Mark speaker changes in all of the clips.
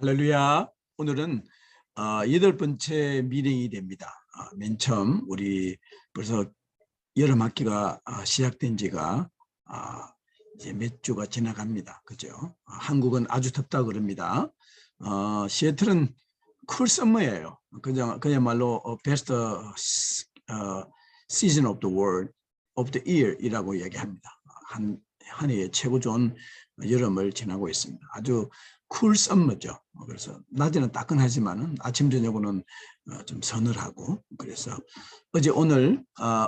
Speaker 1: 할렐루야. 오늘은 8번째 미팅이 됩니다. 맨 처음 우리 벌써 여름 학기가 시작된 지가 이제 몇 주가 지나갑니다. 그죠? 한국은 아주 덥다 그럽니다. 시애틀은 쿨 썸머예요. 그야말로 베스트 시즌 오브 더 월드 오브 더 이어이라고 얘기합니다. 한 해의 최고 좋은 여름을 지나고 있습니다. 아주 쿨 썸머죠. 그래서 낮에는 따끈하지만은 아침 저녁으로는 좀 서늘하고, 그래서 오늘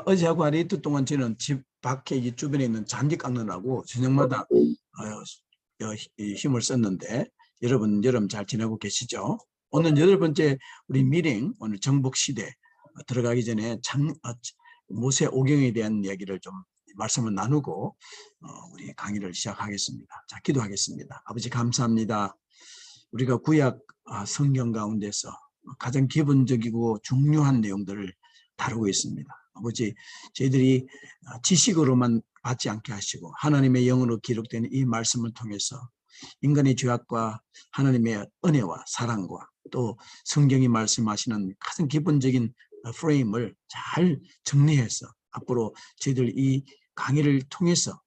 Speaker 1: 어제하고 하루 이틀 동안 저는 집 밖에 이 주변에 있는 잔디 깎느라고 저녁마다 힘을 썼는데, 여러분 여름 잘 지내고 계시죠? 오늘 8번째 우리 미팅, 오늘 정복 시대 들어가기 전에 모세 오경에 대한 얘기를 좀 말씀을 나누고 우리 강의를 시작하겠습니다. 자, 기도하겠습니다. 아버지 감사합니다. 우리가 구약 성경 가운데서 가장 기본적이고 중요한 내용들을 다루고 있습니다. 아버지, 저희들이 지식으로만 받지 않게 하시고 하나님의 영으로 기록된 이 말씀을 통해서 인간의 죄악과 하나님의 은혜와 사랑과 또 성경이 말씀하시는 가장 기본적인 프레임을 잘 정리해서 앞으로 저희들 이 강의를 통해서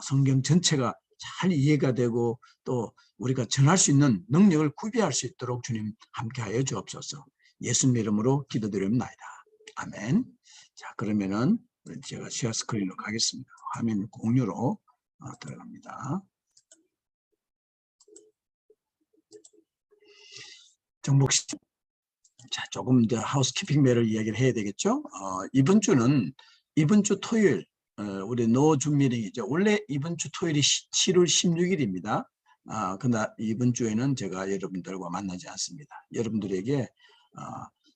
Speaker 1: 성경 전체가 잘 이해가 되고 또 우리가 전할 수 있는 능력을 구비할 수 있도록 주님 함께하여 주옵소서. 예수님 이름으로 기도드립니다. 아멘. 자, 그러면은 제가 시어 스크린으로 가겠습니다. 화면 공유로 들어갑니다. 정복 시. 자, 조금 더 하우스키핑 매를 이야기를 해야 되겠죠. 이번 주 토요일 우리 노준 미팅이죠. 원래 이번 주 토요일이 7월 16일입니다. 그러나 이번 주에는 제가 여러분들과 만나지 않습니다. 여러분들에게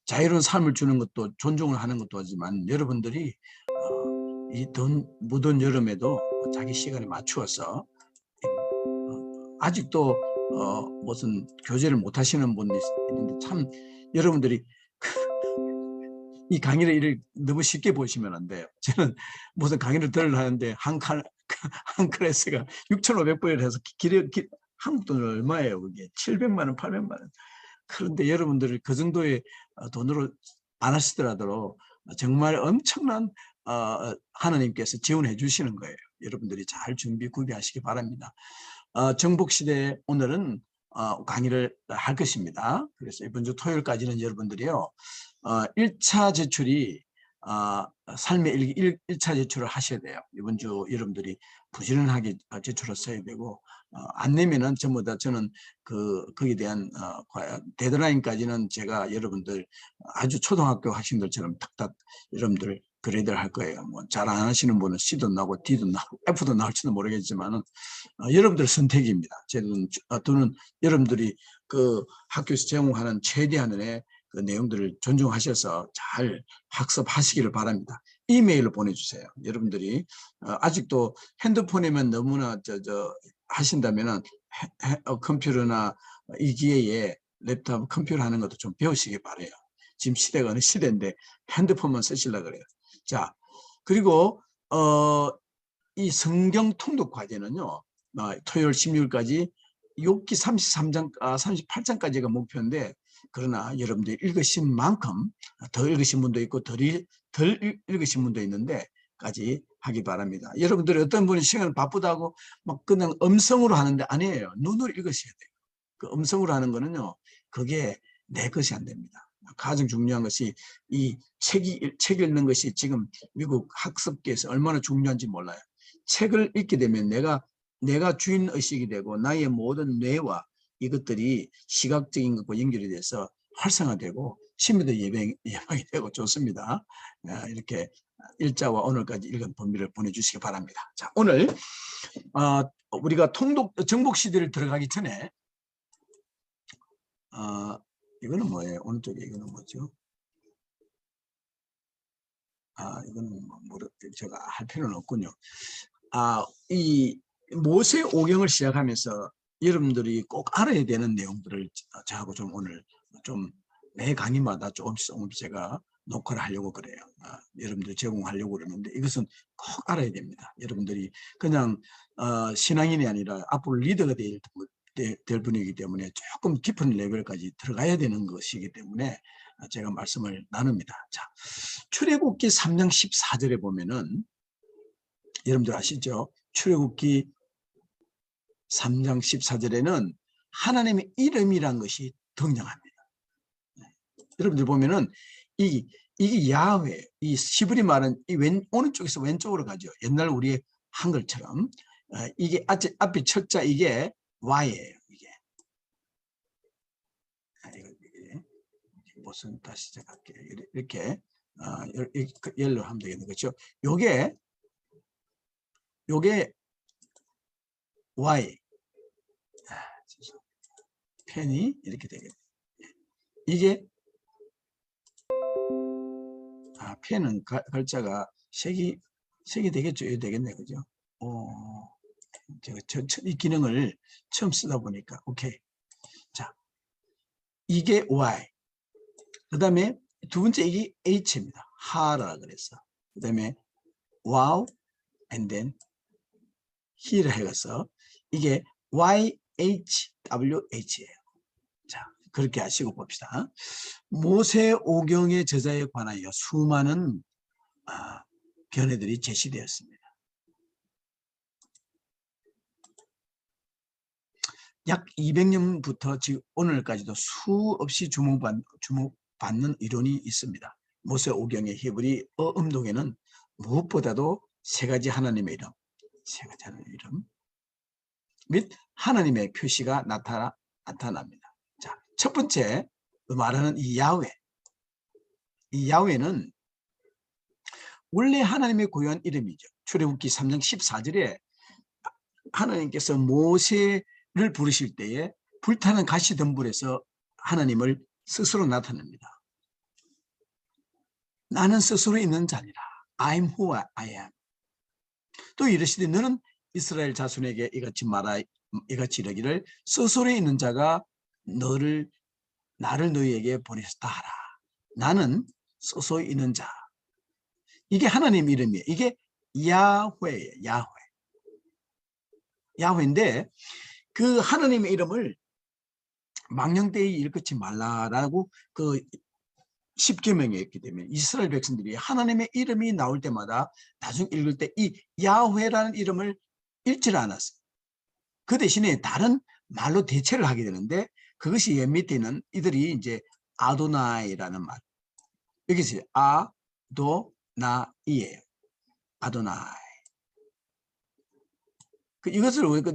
Speaker 1: 자유로운 삶을 주는 것도 존중을 하는 것도 하지만 여러분들이 이 무더운 여름에도 자기 시간에 맞추어서 아직도 무슨 교제를 못 하시는 분들이 있는데 참 여러분들이 이 강의를 너무 쉽게 보시면 안 돼요. 저는 무슨 강의를 들으려는데 한 클래스가 6,500불을 해서 한국 돈은 얼마예요? 그게 700만 원, 800만 원. 그런데 여러분들이 그 정도의 돈으로 안 하시더라도 정말 엄청난 하나님께서 지원해 주시는 거예요. 여러분들이 잘 구비하시기 바랍니다. 정복시대 오늘은 강의를 할 것입니다. 그래서 이번 주 토요일까지는 여러분들이요 1차 제출이 삶의 일기 1차 제출을 하셔야 돼요. 이번 주 여러분들이 부지런하게 제출을 써야 되고 안 내면은 전부 다 저는 거기에 대한 데드라인까지는 제가 여러분들 아주 초등학교 학생들처럼 탁탁 여러분들 그레이드를 할 거예요. 뭐 잘 안 하시는 분은 C도 나오고 D도 나오고 F도 나올지도 모르겠지만은 여러분들 선택입니다. 저는 여러분들이 그 학교에서 제공하는 최대한의 그 내용들을 존중하셔서 잘 학습하시기를 바랍니다. 이메일로 보내주세요. 여러분들이 아직도 핸드폰이면 너무나 하신다면은 컴퓨터나 이 기회에 랩탑 컴퓨터 하는 것도 좀 배우시기 바래요. 지금 시대가 어느 시대인데 핸드폰만 쓰시려고 그래요. 자, 그리고 이 성경 통독 과제는요. 토요일 16일까지 욥기 33장, 38장까지가 목표인데 그러나 여러분들이 읽으신 만큼 더 읽으신 분도 있고 덜 읽으신 분도 있는데 까지 하기 바랍니다. 여러분들이 어떤 분이 시간을 바쁘다고 막 그냥 음성으로 하는데 아니에요. 눈으로 읽으셔야 돼요. 그 음성으로 하는 거는요. 그게 내 것이 안 됩니다. 가장 중요한 것이 이 책 읽는 것이 지금 미국 학습계에서 얼마나 중요한지 몰라요. 책을 읽게 되면 내가 주인의식이 되고 나의 모든 뇌와 이것들이 시각적인 것과 연결이 돼서 활성화되고 심리도 예방이 되고 좋습니다. 이렇게 일자와 오늘까지 읽은 범위를 보내주시기 바랍니다. 자, 오늘 우리가 정복 시대를 들어가기 전에 이거는 뭐예요? 오른쪽에 이거는 뭐죠? 이거는 제가 할 필요는 없군요. 이 모세 오경을 시작하면서 여러분들이 꼭 알아야 되는 내용들을 저하고 좀 오늘 좀 매 강의마다 조금씩 제가 녹화를 하려고 그래요. 여러분들 제공하려고 그러는데 이것은 꼭 알아야 됩니다. 여러분들이 그냥 신앙인이 아니라 앞으로 리더가 될 될 분이기 때문에 조금 깊은 레벨까지 들어가야 되는 것이기 때문에 제가 말씀을 나눕니다. 자, 출애굽기 3장 14절에 보면은 여러분들 아시죠? 출애굽기 3장 14절에는 하나님의 이름이란 것이 등장합니다. 여러분들 보면은 이게 야훼, 이 시브리 말은 이 오른쪽에서 왼쪽으로 가죠. 옛날 우리의 한글처럼. 이게 앞에 첫자 이게 Y예요. 이게. 이게 무슨 다시 시작할게요. 이렇게 옐로 하면 되겠는 거죠. 요게 Y. 펜이 이렇게 되겠네요. 이게 펜은 글자가 색이 되겠죠. 이게 되겠네, 그죠? 제가 이 기능을 처음 쓰다 보니까 오케이. 자, 이게 Y. 그 다음에 두 번째 이게 H입니다. 하라 그랬어. 그 다음에 wow and then he를 해서 이게 YHWH예요. 자, 그렇게 하시고 봅시다. 모세오경의 저자에 관하여 수많은 견해들이 제시되었습니다. 약 200년부터 지금 오늘까지도 수없이 주목받는 이론이 있습니다. 모세오경의 히브리 어음동에는 무엇보다도 세 가지 하나님의 이름 및 하나님의 표시가 나타납니다. 자, 첫 번째 말하는 이 야훼. 이 야훼는 원래 하나님의 고유한 이름이죠. 출애굽기 3장 14절에 하나님께서 모세를 부르실 때에 불타는 가시덤불에서 하나님을 스스로 나타냅니다. 나는 스스로 있는 자니라. I'm who I am. 또 이르시되 너는 이스라엘 자손에게 이같이 이르기를 스스로 있는 자가 나를 너희에게 보내셨다 하라. 나는 스스로 있는 자. 이게 하나님 이름이에요. 이게 야훼예요. 야훼인데 그 하나님의 이름을 망령되이 일컫지 말라라고 그 십계명에 있기 때문에 이스라엘 백성들이 하나님의 이름이 나올 때마다 나중에 읽을 때 이 야훼라는 이름을 읽지를 않았어요. 그 대신에 다른 말로 대체를 하게 되는데 그것이 옛 밑에 있는 이들이 이제 아도나이라는 말. 여기서 아도나이예요. 아도나이. 이것을 우리가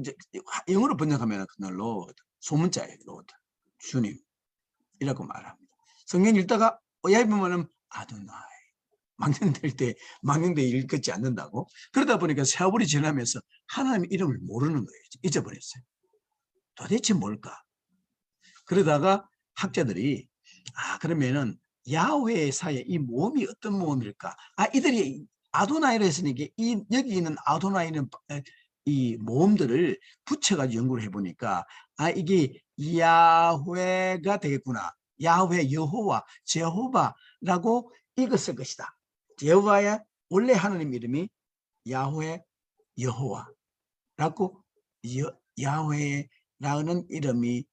Speaker 1: 영어로 번역하면 그날 로드, 소문자예요. 로드, 주님이라고 말합니다. 성경 읽다가 야 보면은 아도나이. 망령되이 읽지 않는다고. 그러다 보니까 세월이 지나면서 하나님의 이름을 모르는 거예요. 잊어버렸어요. 도대체 뭘까? 그러다가 학자들이 그러면은 야훼 사이에 이 모음이 어떤 모음일까? 이들이 아도나이라 했으니까 여기 있는 아도나이는 이 모음들을 붙여가지고 연구를 해보니까 이게 야훼가 되겠구나. 야훼, 여호와, 제호바라고 읽었을 것이다. 여호와의 원래 하나님 이름이 야훼, 여호와라고 야훼라는 이름이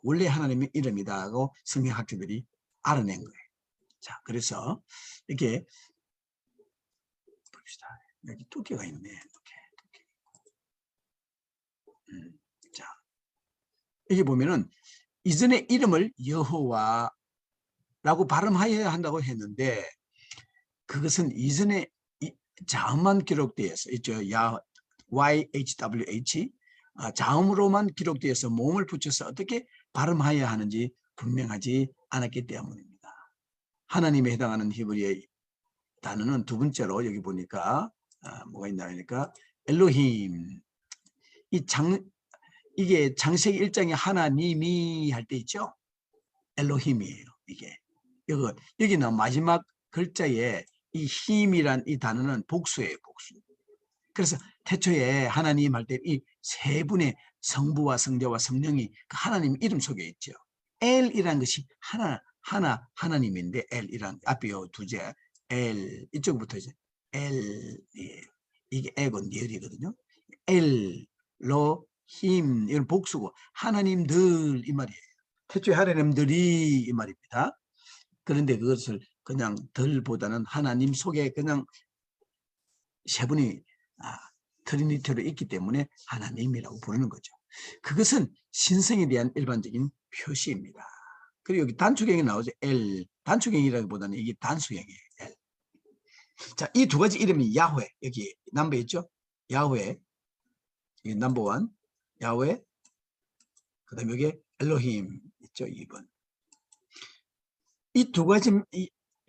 Speaker 1: 원래 하나님의 이름이다고 성경학자들이 알아낸 거예요. 자, 그래서 이렇게 봅시다. 여기 두께가 있네. 자, 여기 보면은 이전에 이름을 여호와라고 발음하여야 한다고 했는데 그것은 이전에 자음만 기록되어서 있죠. YHWH 자음으로만 기록되어서 모음을 붙여서 어떻게 발음하여야 하는지 분명하지 않았기 때문입니다. 하나님에 해당하는 히브리의 단어는 두 번째로 여기 보니까 뭐가 있나 하니까 엘로힘. 이게 창세기 1장에 하나님이 할 때 있죠. 엘로힘이에요. 이게 여기는 마지막 글자에 이 힘이란 이 단어는 복수예요. 복수. 그래서 태초에 하나님 할 때 이 세 분의 성부와 성자와 성령이 그 하나님 이름 속에 있죠. 엘이란 것이 하나님인데 엘이란 앞에 두제 엘 이쪽부터 이제 엘이에요. 이게 에고 니엘이거든요. 엘로 him 이건 복수고 하나님들 이 말이에요. 태초에 하나님들이 이 말입니다. 그런데 그것을 그냥 들보다는 하나님 속에 그냥 세 분이 트리니티로 있기 때문에 하나님이라고 부르는 거죠. 그것은 신성에 대한 일반적인 표시입니다. 그리고 여기 단축형이 나오죠. L. 단축형이라기보다는 이게 단수형이에요. L. 자, 이 두 가지 이름이 야훼. 여기 넘버 있죠? 야훼. 이 넘버 원. 야훼. 그 다음에 여기 엘로힘 있죠? 2번. 이 두 가지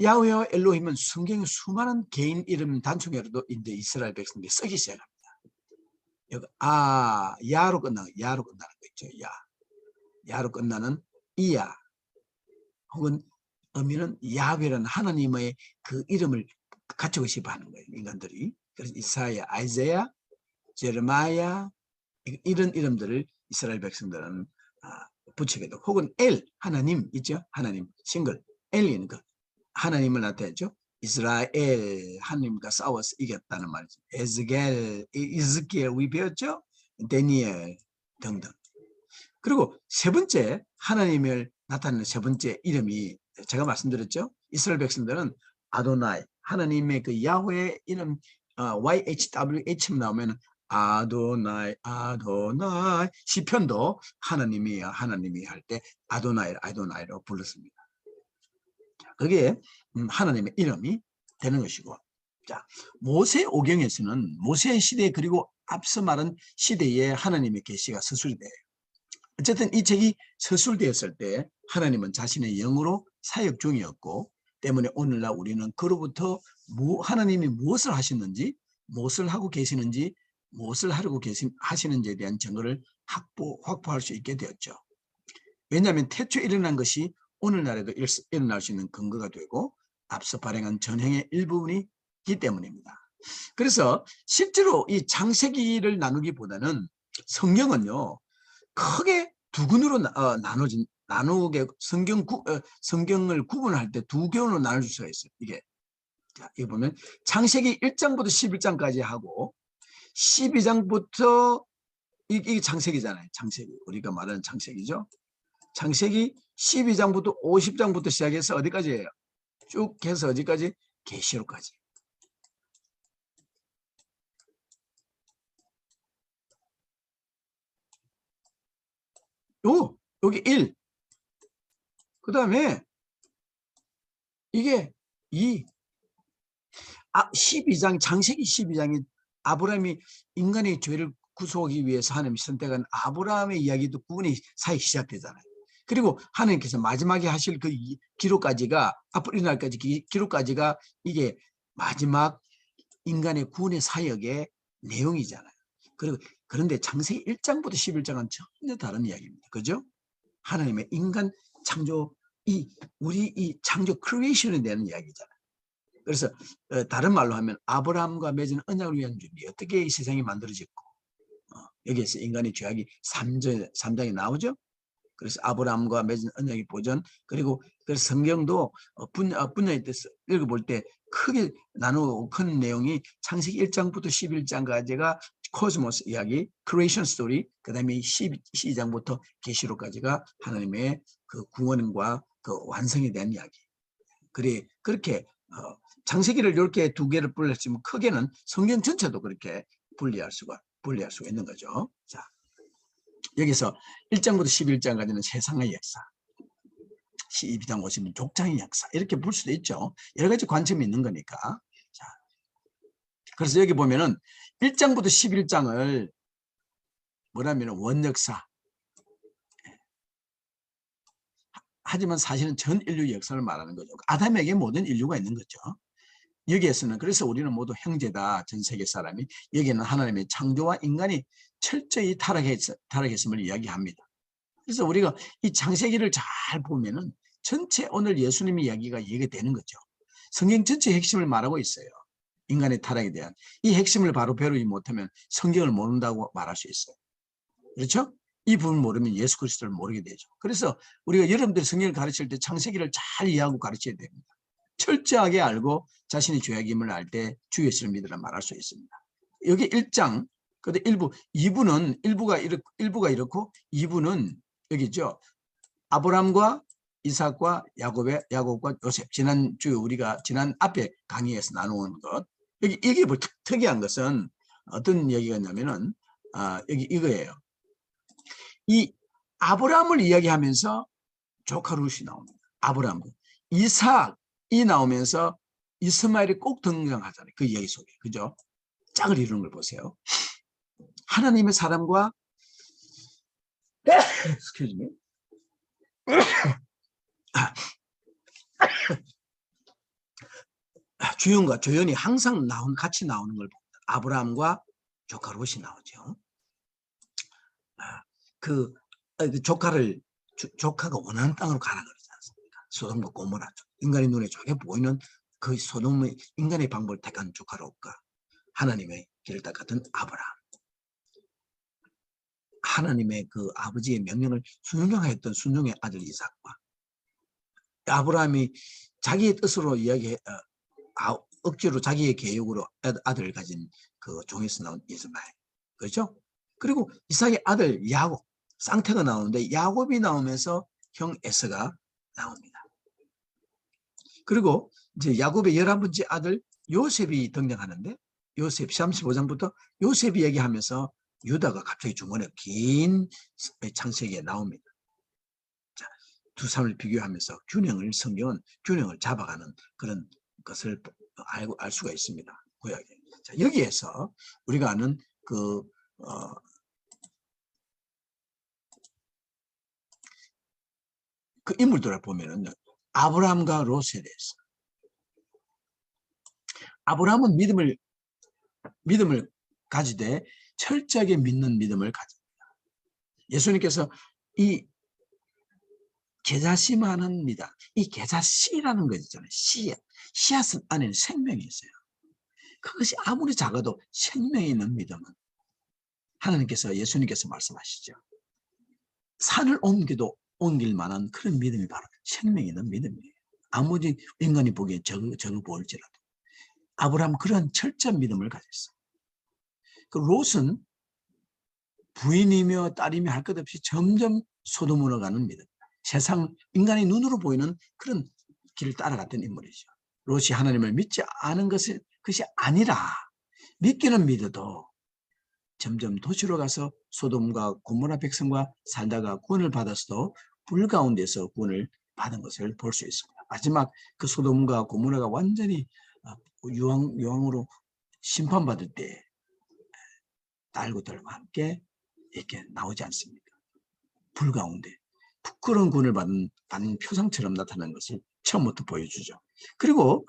Speaker 1: 야훼와 엘로힘은 성경의 수많은 개인 이름 단축형으로도 이제 이스라엘 백성들이 쓰기 시작합니다. 여기 야로 끝나는 거 있죠. 야로 끝나는 이야 혹은 의미는 야훼라는 하나님의 그 이름을 갖추고 싶어 하는 거예요. 인간들이. 그래서 이사야, 아이자야, 제르마야 이런 이름들을 이스라엘 백성들은 붙이게 되고 혹은 엘 하나님 있죠. 하나님 싱글 엘리는 그 하나님을 나타내죠. 이스라엘 하나님과 싸워서 이겼다는 말이죠. 에즈겔, 이즈키엘 우리 배웠죠. 다니엘 등등. 그리고 세 번째 하나님을 나타내는 세 번째 이름이 제가 말씀드렸죠. 이스라엘 백성들은 아도나이 하나님의 그 야훼 이름 YHWH 나오면 아도나이 아도나이 시편도 하나님이 할 때 아도나이라고 불렀습니다. 그게 하나님의 이름이 되는 것이고, 자 모세 오경에서는 모세 시대 그리고 앞서 말한 시대에 하나님의 계시가 서술돼요. 어쨌든 이 책이 서술되었을 때 하나님은 자신의 영으로 사역 중이었고 때문에 오늘날 우리는 그로부터 하나님이 무엇을 하시는지, 무엇을 하고 계시는지, 무엇을 하려고 하시는지에 대한 증거를 확보할 수 있게 되었죠. 왜냐하면 태초에 일어난 것이 오늘날에도 일어날 수 있는 근거가 되고 앞서 발행한 전형의 일부분이기 때문입니다. 그래서 실제로 이 창세기를 나누기보다는 성경은요 크게 두 군으로 나누게 성경을 구분할 때 두 견으로 나눌 수가 있어요. 이게 이거 보면 창세기 1장부터 11장까지 하고 12장부터 이게 창세기잖아요. 창세기 우리가 말하는 창세기죠. 창세기 12장부터 50장부터 시작해서 어디까지예요? 쭉 해서 어디까지? 계시록까지. 여기 1. 그 다음에 이게 2. 12장, 창세기 12장이 아브라함이 인간의 죄를 구속하기 위해서 하나님이 선택한 아브라함의 이야기도 구분이 사이 시작되잖아요. 그리고 하나님께서 마지막에 하실 그 기록까지가 앞으로 이 날까지 기록까지가 이게 마지막 인간의 구원의 사역의 내용이잖아요. 그런데 창세기 1장부터 11장은 전혀 다른 이야기입니다. 그죠? 하나님의 인간 창조, 우리 이 창조 크리에이션에 대한 이야기잖아요. 그래서 다른 말로 하면 아브라함과 맺은 언약을 위한 준비, 어떻게 이 세상이 만들어졌고 여기에서 인간의 죄악이 3장에 나오죠. 그래서 아브라함과 맺은 언약의 보전, 그리고 그래서 성경도 분야에 대해서 읽어볼 때 크게 나누고 큰 내용이 창세기 1장부터 11장까지가 코스모스 이야기, 크리에이션 스토리, 그 다음에 12장부터 계시록까지가 하나님의 그 구원과 그 완성에 대한 이야기. 그렇게 창세기를 이렇게 두 개를 분리했지만 크게는 성경 전체도 그렇게 분리할 수가 있는 거죠. 자, 여기서 1장부터 11장까지는 세상의 역사, 12장 오시면 족장의 역사 이렇게 볼 수도 있죠. 여러 가지 관점이 있는 거니까. 자, 그래서 여기 보면은 1장부터 11장을 뭐라면 원역사. 하지만 사실은 전 인류 역사를 말하는 거죠. 아담에게 모든 인류가 있는 거죠. 여기에서는 그래서 우리는 모두 형제다. 전 세계 사람이. 여기는 하나님의 창조와 인간이 철저히 타락했음을 이야기합니다. 그래서 우리가 이 창세기를 잘 보면은 전체 오늘 예수님의 이야기가 얘기되는 거죠. 성경 전체 핵심을 말하고 있어요. 인간의 타락에 대한. 이 핵심을 바로 배우지 못하면 성경을 모른다고 말할 수 있어요. 그렇죠? 이 부분 모르면 예수 그리스도를 모르게 되죠. 그래서 우리가 여러분들이 성경을 가르칠 때 창세기를 잘 이해하고 가르쳐야 됩니다. 철저하게 알고 자신의 죄악임을 알 때 주 예수를 믿으라 말할 수 있습니다. 여기 1장 근데 일부가 이렇고 2부는 여기죠. 아브람과 이삭과 야곱과 요셉. 지난 앞에 강의에서 나누는 것. 이게 뭐 특이한 것은 어떤 얘기가 있냐면은, 여기 이거예요. 이 아브람을 이야기하면서 조카 룻이 나옵니다. 아브람. 이삭이 나오면서 이스마엘이 꼭 등장하잖아요. 그 이야기 속에. 그죠? 짝을 이루는 걸 보세요. 하나님의 사람과 excuse me. 주연과 조연이 항상 같이 나오는 걸 봅니다. 아브라함과 조카 롯이 나오죠. 그 조카가 원하는 땅으로 가라 그러지 않습니까? 소돔과 고모라 쪽. 인간의 눈에 좋게 보이는 그 소돔의 인간의 방법을 택한 조카 롯과 하나님의 길을 닦았던 아브라함. 하나님의 그 아버지의 명령을 순종했던 순종의 아들 이삭과 아브라함이 자기의 뜻으로 억지로 자기의 계획으로 아들을 가진 그 종에서 나온 이스마엘. 그렇죠? 그리고 이삭의 아들 야곱, 쌍태가 나오는데 야곱이 나오면서 형 에서가 나옵니다. 그리고 이제 야곱의 11번째 아들 요셉이 등장하는데 요셉 35장부터 요셉이 얘기하면서 유다가 갑자기 중간에 긴 창세기에 나옵니다. 자, 두 사람을 비교하면서 성경은 균형을 잡아가는 그런 것을 알 수가 있습니다. 구약에. 자, 여기에서 우리가 아는 그 인물들을 보면은 아브라함과 롯에 대해서. 아브라함은 믿음을 가지되 철저하게 믿는 믿음을 가집니다. 예수님께서 이 계자씨만은 믿어. 이 계자씨라는 거 있잖아요. 씨앗은 안에는 생명이 있어요. 그것이 아무리 작아도 생명이 있는 믿음은 예수님께서 말씀하시죠. 산을 옮길 만한 그런 믿음이 바로 생명이 있는 믿음이에요. 아무리 인간이 보기에 적어 보일지라도. 아브라함은 그런 철저한 믿음을 가졌어요. 그 롯은 부인이며 딸이며 할 것 없이 점점 소돔으로 가는 믿음. 인간의 눈으로 보이는 그런 길을 따라갔던 인물이죠. 롯이 하나님을 믿지 않은 것이 아니라 믿기는 믿어도 점점 도시로 가서 소돔과 고모라 백성과 살다가 구원을 받았어도 불 가운데서 구원을 받은 것을 볼 수 있습니다. 마지막 그 소돔과 고모라가 완전히 유황으로 심판받을 때 딸들과 함께 이렇게 나오지 않습니까? 불 가운데 부끄러운 구원을 받는 표상처럼 나타나는 것을 처음부터 보여주죠. 그리고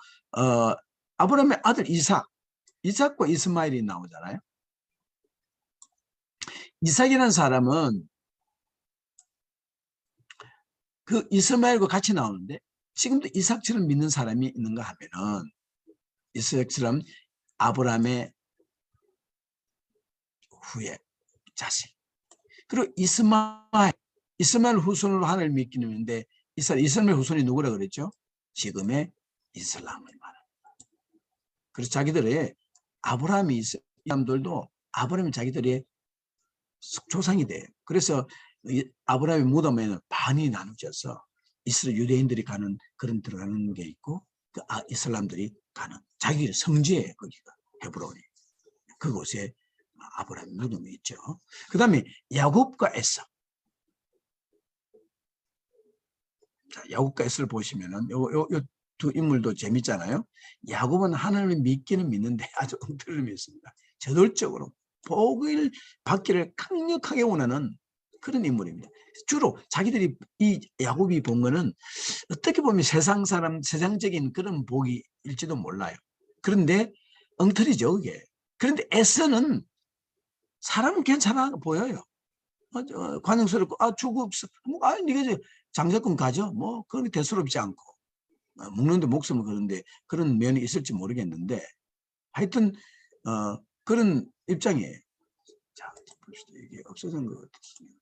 Speaker 1: 아브라함의 아들 이삭과 이스마엘이 나오잖아요. 이삭이라는 사람은 그 이스마엘과 같이 나오는데 지금도 이삭처럼 믿는 사람이 있는가 하면은 이삭처럼 아브라함의 후예 자식. 그리고 이스마엘 후손으로 하나님을 믿기는 있는데 이스마엘 후손이 누구라 그랬죠? 지금의 이슬람을 말합니다. 그래서 자기들의 사람들도 아브라함이 자기들의 조상이 돼요. 그래서 아브라함의 무덤에는 반이 나누져서 이스라엘 유대인들이 들어가는 게 있고 이슬람들이 가는 자기 성지에 거기가 헤브론이 그곳에 아브라함의 무덤이 있죠. 그 다음에 야곱과 에서. 자, 야곱과 에서를 보시면은 요 두 인물도 재밌잖아요. 야곱은 하나님을 믿기는 믿는데 아주 엉터림이 있습니다. 저돌적으로 복을 받기를 강력하게 원하는 그런 인물입니다. 주로 자기들이 이 야곱이 본 거는 어떻게 보면 세상적인 그런 복일지도 몰라요. 그런데 엉터리죠, 그게. 그런데 에서는 사람은 괜찮아 보여요. 관용스럽고, 주고 없어. 네가 장자금 가져. 그렇게 대수롭지 않고. 먹는데 목숨을 그런데 그런 면이 있을지 모르겠는데, 하여튼, 그런 입장이에요. 자, 봅시다. 이게 없어진 것 같습니다.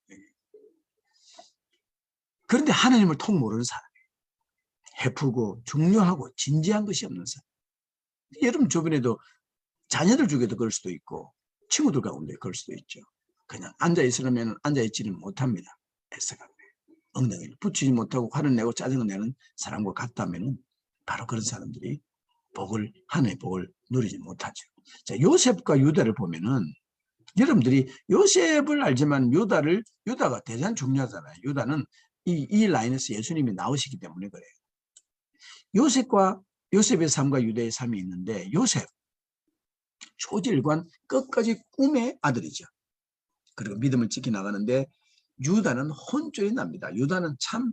Speaker 1: 그런데 하나님을 통 모르는 사람이에요. 해프고, 중요하고, 진지한 것이 없는 사람. 여러분 주변에도 자녀들 중에도 그럴 수도 있고, 친구들 가운데 그럴 수도 있죠. 그냥 앉아있으려면 앉아있지는 못합니다. 애써가 엉덩이를 붙이지 못하고 화를 내고 짜증을 내는 사람과 같다면 바로 그런 사람들이 하나님의 복을 누리지 못하죠. 자, 요셉과 유다를 보면은 여러분들이 요셉을 알지만 유다가 대단히 중요하잖아요. 유다는 이 라인에서 예수님이 나오시기 때문에 그래요. 요셉의 삶과 유다의 삶이 있는데, 요셉 초질관 끝까지 꿈의 아들이죠. 그리고 믿음을 지켜나가는데, 유다는 혼쭐이 납니다. 유다는 참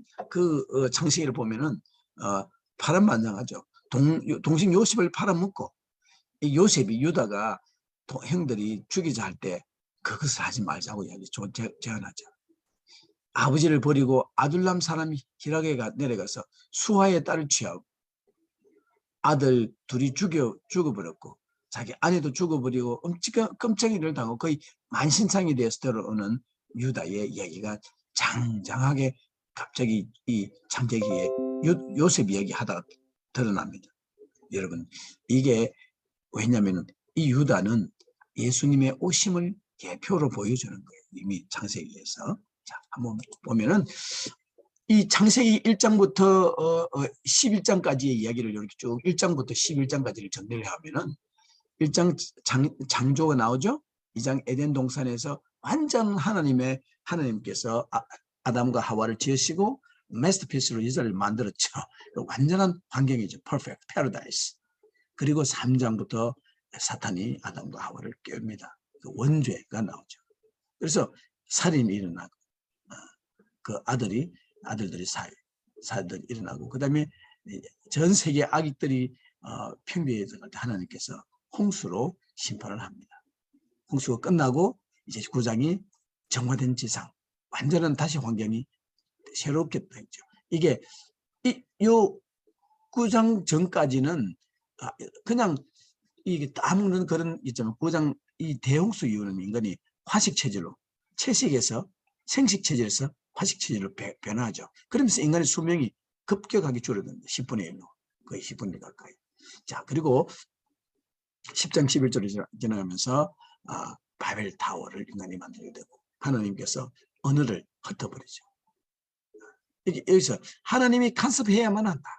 Speaker 1: 창세기를 보면은 파란만장하죠. 동생 요셉을 팔아먹고, 이 요셉이 유다가 형들이 죽이자 할 때 그것을 하지 말자고 제안하죠. 아버지를 버리고 아둘람 사람이 히라게가 내려가서 수하의 딸을 취하고 아들 둘이 죽어버렸고 자기 아내도 죽어버리고 끔찍이를 당하고 거의 만신창이 되어서 들어오는 유다의 얘기가 장장하게 갑자기 이 창세기에 요셉 이야기 하다가 드러납니다. 여러분, 이게 왜냐하면 이 유다는 예수님의 오심을 대표로 보여주는 거예요. 이미 창세기에서. 자, 한번 보면은 이 창세기 1장부터 11장까지의 이야기를 이렇게 쭉 1장부터 11장까지를 정리를 하면은 1장 창조가 나오죠. 2장 에덴 동산에서 완전 하나님께서 아담과 하와를 지으시고 마스터피스로 이스라엘을 만들었죠. 완전한 환경이죠. 퍼펙트 패러다이스. 그리고 3장부터 사탄이 아담과 하와를 깨웁니다. 그 원죄가 나오죠. 그래서 살인이 일어나고 그 아들들이 사들이 일어나고 그 다음에 전 세계 악익들이 평비해서 하나님께서 홍수로 심판을 합니다. 홍수가 끝나고 이제 9장이 정화된 지상, 완전한 다시 환경이 새롭게 되죠. 이게 요 9장 전까지는 그냥 이게 따먹는 그런 있잖아요. 9장 이 대홍수 이후는 인간이 화식체질로 채식에서 생식체질에서 화식체질로 변하죠. 그러면서 인간의 수명이 급격하게 줄어듭니다. 10분의 1로. 거의 10분의 1 가까이. 자, 그리고 10장 11절을 지나가면서 바벨 타워를 인간이 만들게 되고 하나님께서 언어를 흩어버리죠. 여기서 하나님이 간섭해야만 한다.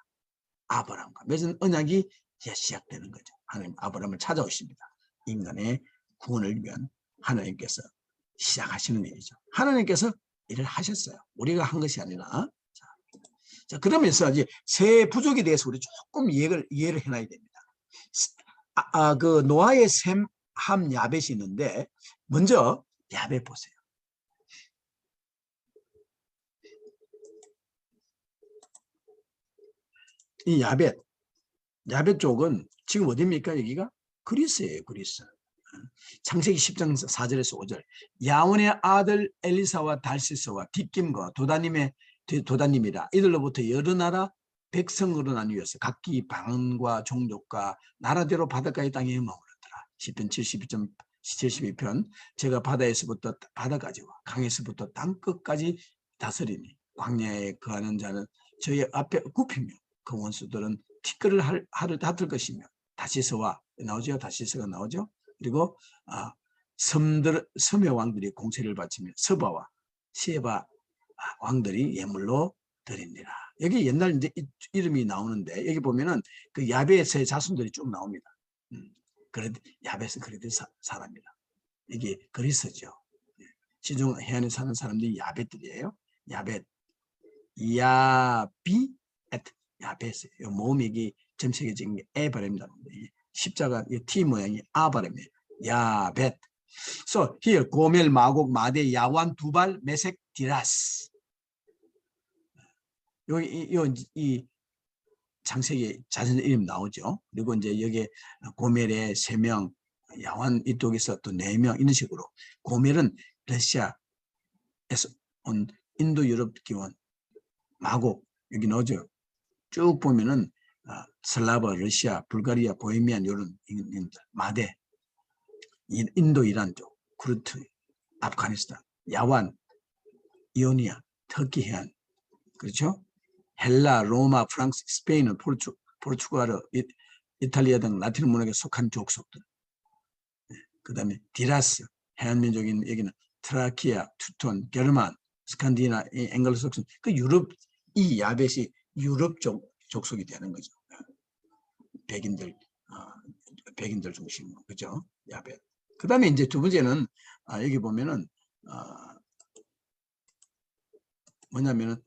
Speaker 1: 아브라함과 맺은 언약이 시작되는 거죠. 하나님 아브라함을 찾아오십니다. 인간의 구원을 위한 하나님께서 시작하시는 일이죠. 하나님께서 일을 하셨어요. 우리가 한 것이 아니라. 자, 그러면서 이제 세 부족에 대해서 우리 조금 이해를 해놔야 됩니다. 그 노아의 셈, 함, 야벳이 있는데 먼저 야벳 보세요. 이 야벳 쪽은 지금 어디입니까? 여기가 그리스예요. 그리스. 창세기 10장 4절에서 5절. 야온의 아들 엘리사와 달시스와 뒷김과 도다님이라 이들로부터 여러 나라 백성으로 나뉘어서 각기 방언과 종족과 나라대로 바닷가의 땅에 머무르더라. 시편 72편 제가 바다에서부터 바다까지와 강에서부터 땅끝까지 다스리니 광야에 거하는 자는 저의 앞에 굽히며 그 원수들은 티끌을 다툴 것이며 다시스와 나오죠. 다시스가 나오죠. 그리고 섬의 왕들이 공세를 바치며 서바와 시에바 왕들이 예물로 드립니다. 여기 옛날 이제 이름이 나오는데 여기 보면은 그 야벳의 자손들이 쭉 나옵니다. 야벳은 그리스 사람이다. 이게 그리스죠. 지중 해안에 사는 사람들이 야벳들이에요. 야벳, 야벳이에요. 모음이 점색해진 게 에바렘이다. 십자가 T 모양이 아바렘이에요. 야벳. So here 고멜, 마곡, 마대, 야완, 두발, 메색, 디라스. 이 창세기 자신의 이름 나오죠. 그리고 이제 여기에 고멜의 3명, 야완 이쪽에서 또 4명 이런 식으로. 고멜은 러시아에서 온 인도 유럽 기원, 마곡 여기 나오죠. 쭉 보면은 슬라버, 러시아, 불가리아, 보헤미안 이런 인들, 마대, 인도 이란 쪽, 쿠르트, 아프가니스탄, 야완, 이오니아, 터키 해안, 그렇죠? 헬라, 로마, 프랑스, 스페인, 포르투갈어, 이탈리아 등 라틴 문학에 속한 족속들. 그다음에 디라스, 해안민족인 여기는 트라키아, 투톤, 게르만, 스칸디나, 앵글로삭슨, 그 유럽, 이 야벳이 유럽 족속이 되는 거죠. 백인들, 백인들 중심으로, 그죠? 야벳. 그 다음에 이제 두 번째는, 여기 보면은, 뭐냐면은,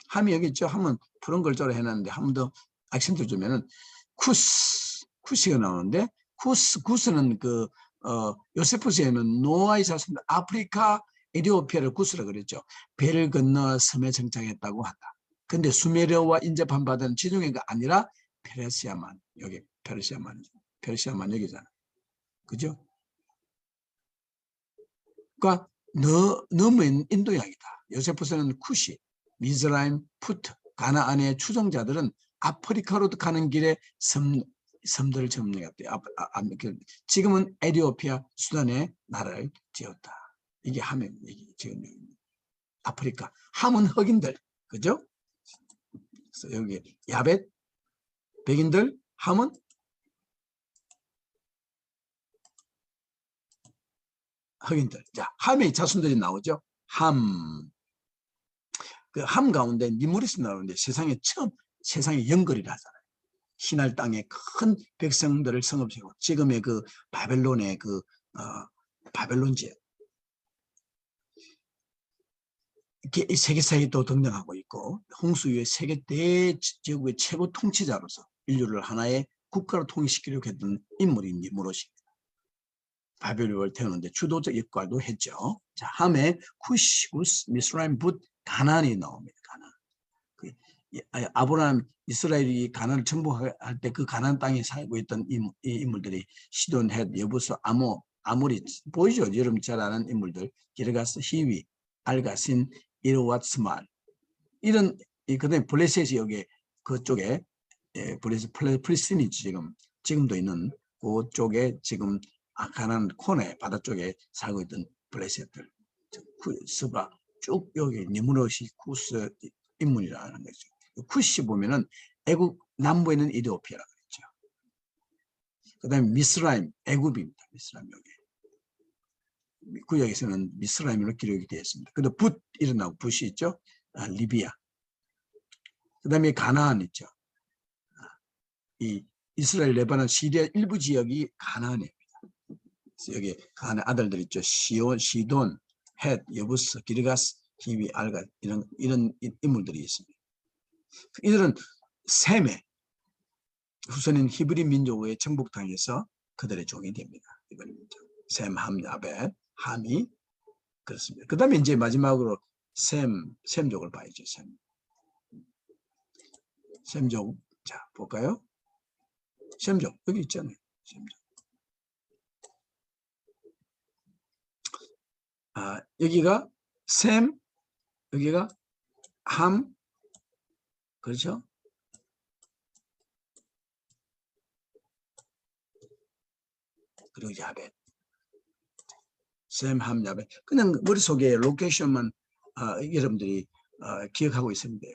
Speaker 1: 함이 여기 있죠? 함은 푸른 글자로 해놨는데, 한 번 더 액센트 주면은, 쿠스가 나오는데, 쿠스는 요세푸스에는 노아의 자손들, 아프리카, 에티오피아를 쿠스라 그랬죠. 배를 건너 섬에 정착했다고 한다. 근데 수메르와 인접한 바다는 지중해가 아니라 페르시아만, 여기 페르시아만 여기잖아. 그죠? 그러니까 너무 인도양이다. 요세푸스는 쿠시, 미즈라임, 푸트, 가나안의 추종자들은 아프리카로 가는 길에 섬들을 점령했대. 지금은 에티오피아, 수단에 나라를 지었다. 이게 함의 지금 아프리카. 함은 흑인들, 그죠? 그래서 여기 야벳, 백인들, 함은 흑인들. 자, 함의 자손들이 나오죠. 그 함 가운데 니무리스 나오는데 세상에 연결이라 하잖아요. 신할 땅에 큰 백성들을 성읍시고 지금의 그 바벨론의 바벨론 지역 세계사에 또 등장하고 있고 홍수 이후에 세계 대제국의 최고 통치자로서 인류를 하나의 국가로 통일시키려고 했던 인물이 니무롯입니다. 바벨론을 태우는데 주도적 역할도 했죠. 자, 함에 쿠시, 구스, 미스라임, 붓, 가나안이 나옵니다. 가나안. 아브라함, 이스라엘이 가나안을 정복할 때 그 가나안 땅에 살고 있던 이 인물들이 시돈, 헷, 여부스, 아모리 보이죠? 여러분 잘 아는 인물들. 기르가스, 히위, 알가신, 이르왓스말 이런 그다음에 블레셋이 여기 그쪽에 플리스틴이 지금도 있는 그쪽에 지금 가나안 코네 바다 쪽에 살고 있던 블레셋들 스바 쭉 여기 니무롯이 쿠스 인물이라는 거죠. 쿠시 보면은 애국 남부에 있는 이디오피아라고 그랬죠. 그다음에 미스라임 애굽입니다. 미스라임 여기 구역에서는 미스라임으로 기록이 되어 있습니다. 그리고 붓 일어나고 붓이 있죠. 리비아. 그다음에 가나안 있죠. 이 이스라엘, 레바논, 시리아 일부 지역이 가나안입니다. 여기 가나안 아들들 있죠. 시돈, 헷, 여부스, 기르가스, 히위, 알가 이런 인물들이 있습니다. 이들은 셈의 후손인 히브리 민족의 정복당에서 그들의 종이 됩니다. 이건 셈, 함, 야벳, 함이 그렇습니다. 그 다음에 이제 마지막으로 셈족을 봐야죠. 셈족. 자, 볼까요? 셈족. 여기 있잖아요. 셈족. 여기가 셈, 여기가 함, 그렇죠? 그리고 야벳. 셈, 함, 야벳. 그냥 머릿속에 로케이션만 여러분들이 기억하고 있으면 돼요.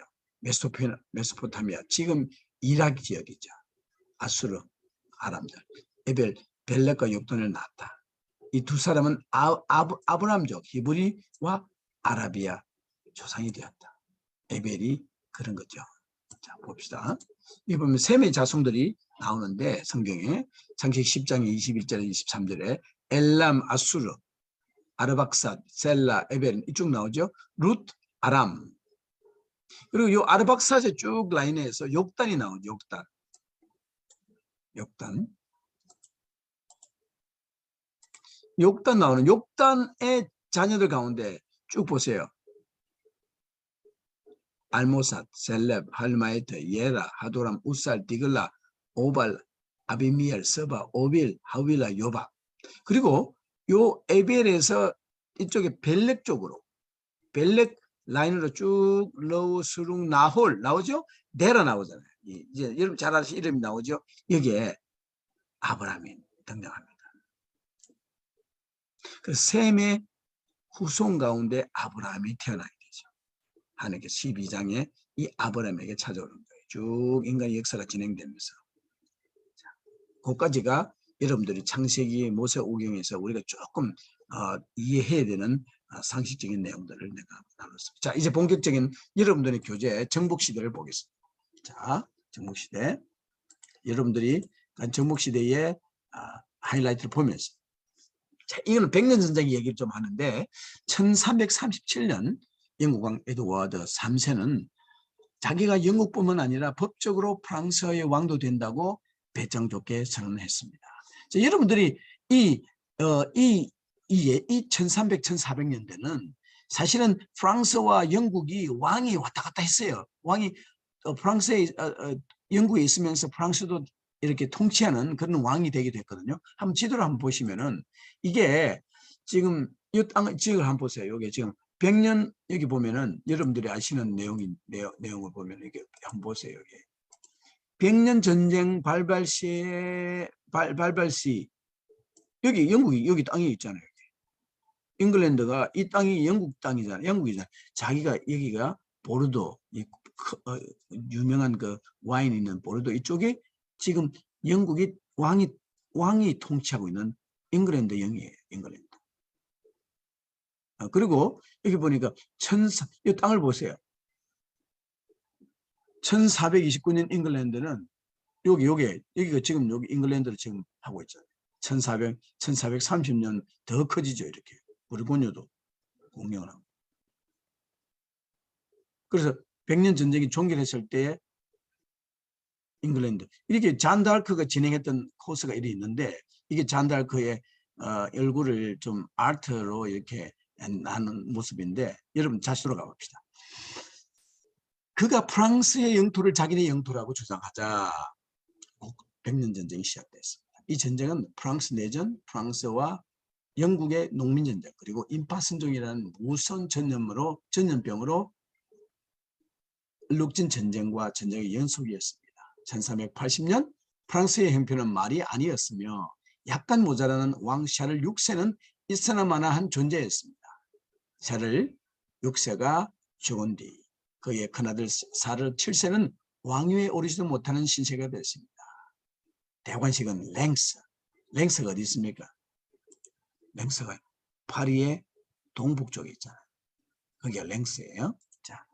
Speaker 1: 메소포타미아. 지금 이라크 지역이죠. 아수르, 아람들. 에벨, 벨렉과 욕돈을 낳았다. 이 두 사람은 아브람족, 히브리와 아라비아 조상이 되었다. 에벨이 그런 거죠. 자, 봅시다. 이 보면 셈의 자손들이 나오는데 성경에 창세기 10장 21절에 23절에 엘람, 아수르, 아르박삿, 셀라, 에벨 이쪽 나오죠. 룻, 아람. 그리고 이 아르박삿의 쭉 라인에서 욕단이 나오죠. 욕단 나오는 욕단의 자녀들 가운데 쭉 보세요. 알모삿, 셀렙, 할마에트, 예라, 하도람, 우살, 디글라, 오발, 아비미엘, 서바, 오빌, 하윌라, 요박. 그리고 요 에벨에서 이쪽에 벨렉 쪽으로 벨렉 라인으로 쭉 러우, 수룽, 나홀 나오죠? 데라 나오잖아요. 이제 여러분 잘 아시는 이름이 나오죠? 여기에 아브라함이 등장합니다. 그 셈의 후손 가운데 아브라함이 태어나게 되죠. 하나님께 12장에 이 아브라함에게 찾아오는 거예요. 쭉 인간의 역사가 진행되면서. 거기까지가 여러분들이 창세기 모세오경에서 우리가 조금 이해해야 되는 상식적인 내용들을 내가 나눴습니다. 자, 이제 본격적인 여러분들의 교재 정복시대를 보겠습니다. 자, 정복시대. 여러분들이 정복시대의 하이라이트를 보면서, 자, 이거는 백년 전쟁 얘기를 좀 하는데 1337년 영국왕 에드워드 3세는 자기가 영국뿐만 아니라 법적으로 프랑스의 왕도 된다고 배짱 좋게 선언했습니다. 자, 여러분들이 이 1300, 1400년대는 사실은 프랑스와 영국이 왕이 왔다 갔다 했어요. 왕이 프랑스에 영국에 있으면서 프랑스도 이렇게 통치하는 그런 왕이 되기도 했거든요. 한번 지도를 한번 보시면은 이게 지금 이 땅 지역을 한번 보세요. 여기 지금 100년 여기 보면은 여러분들이 아시는 내용을 보면 이게 한번 보세요. 여기 100년 전쟁 발발 시 여기 영국이 여기 땅이 있잖아요. 잉글랜드가 이 땅이 영국 땅이잖아요. 영국이잖아요. 자기가 여기가 보르도 유명한 그 와인 있는 보르도 이쪽에 지금 영국이 왕이 통치하고 있는 잉글랜드 영이에요. 잉글랜드. 그리고 여기 보니까 이 땅을 보세요. 1429년 잉글랜드는 여기가 지금 여기 잉글랜드를 지금 하고 있잖아요. 1430년 더 커지죠. 이렇게 부르고뉴도 공격을 하고. 그래서 100년 전쟁이 종결했을 때 잉글랜드 이렇게 잔 다르크가 진행했던 코스가 이렇게 있는데 이게 잔 다르크의 얼굴을 좀 아트로 이렇게 하는 모습인데 여러분 다시 돌아가 봅시다. 그가 프랑스의 영토를 자기네 영토라고 주장하자 100년 전쟁이 시작됐습니다. 이 전쟁은 프랑스 내전, 프랑스와 영국의 농민전쟁 그리고 인파선종이라는 무서운 전염병으로 룩진 전쟁과 전쟁의 연속이었습니다. 1380년 프랑스의 형편은 말이 아니었으며 약간 모자라는 왕 샤를 6세는 있으나마나한 존재였습니다. 샤를 6세가 죽은 뒤 그의 큰아들 샤를 7세는 왕위에 오르지도 못하는 신세가 됐습니다. 대관식은 랭스가 어디 있습니까? 랭스가 파리의 동북쪽에 있잖아요. 그게 랭스예요. 자,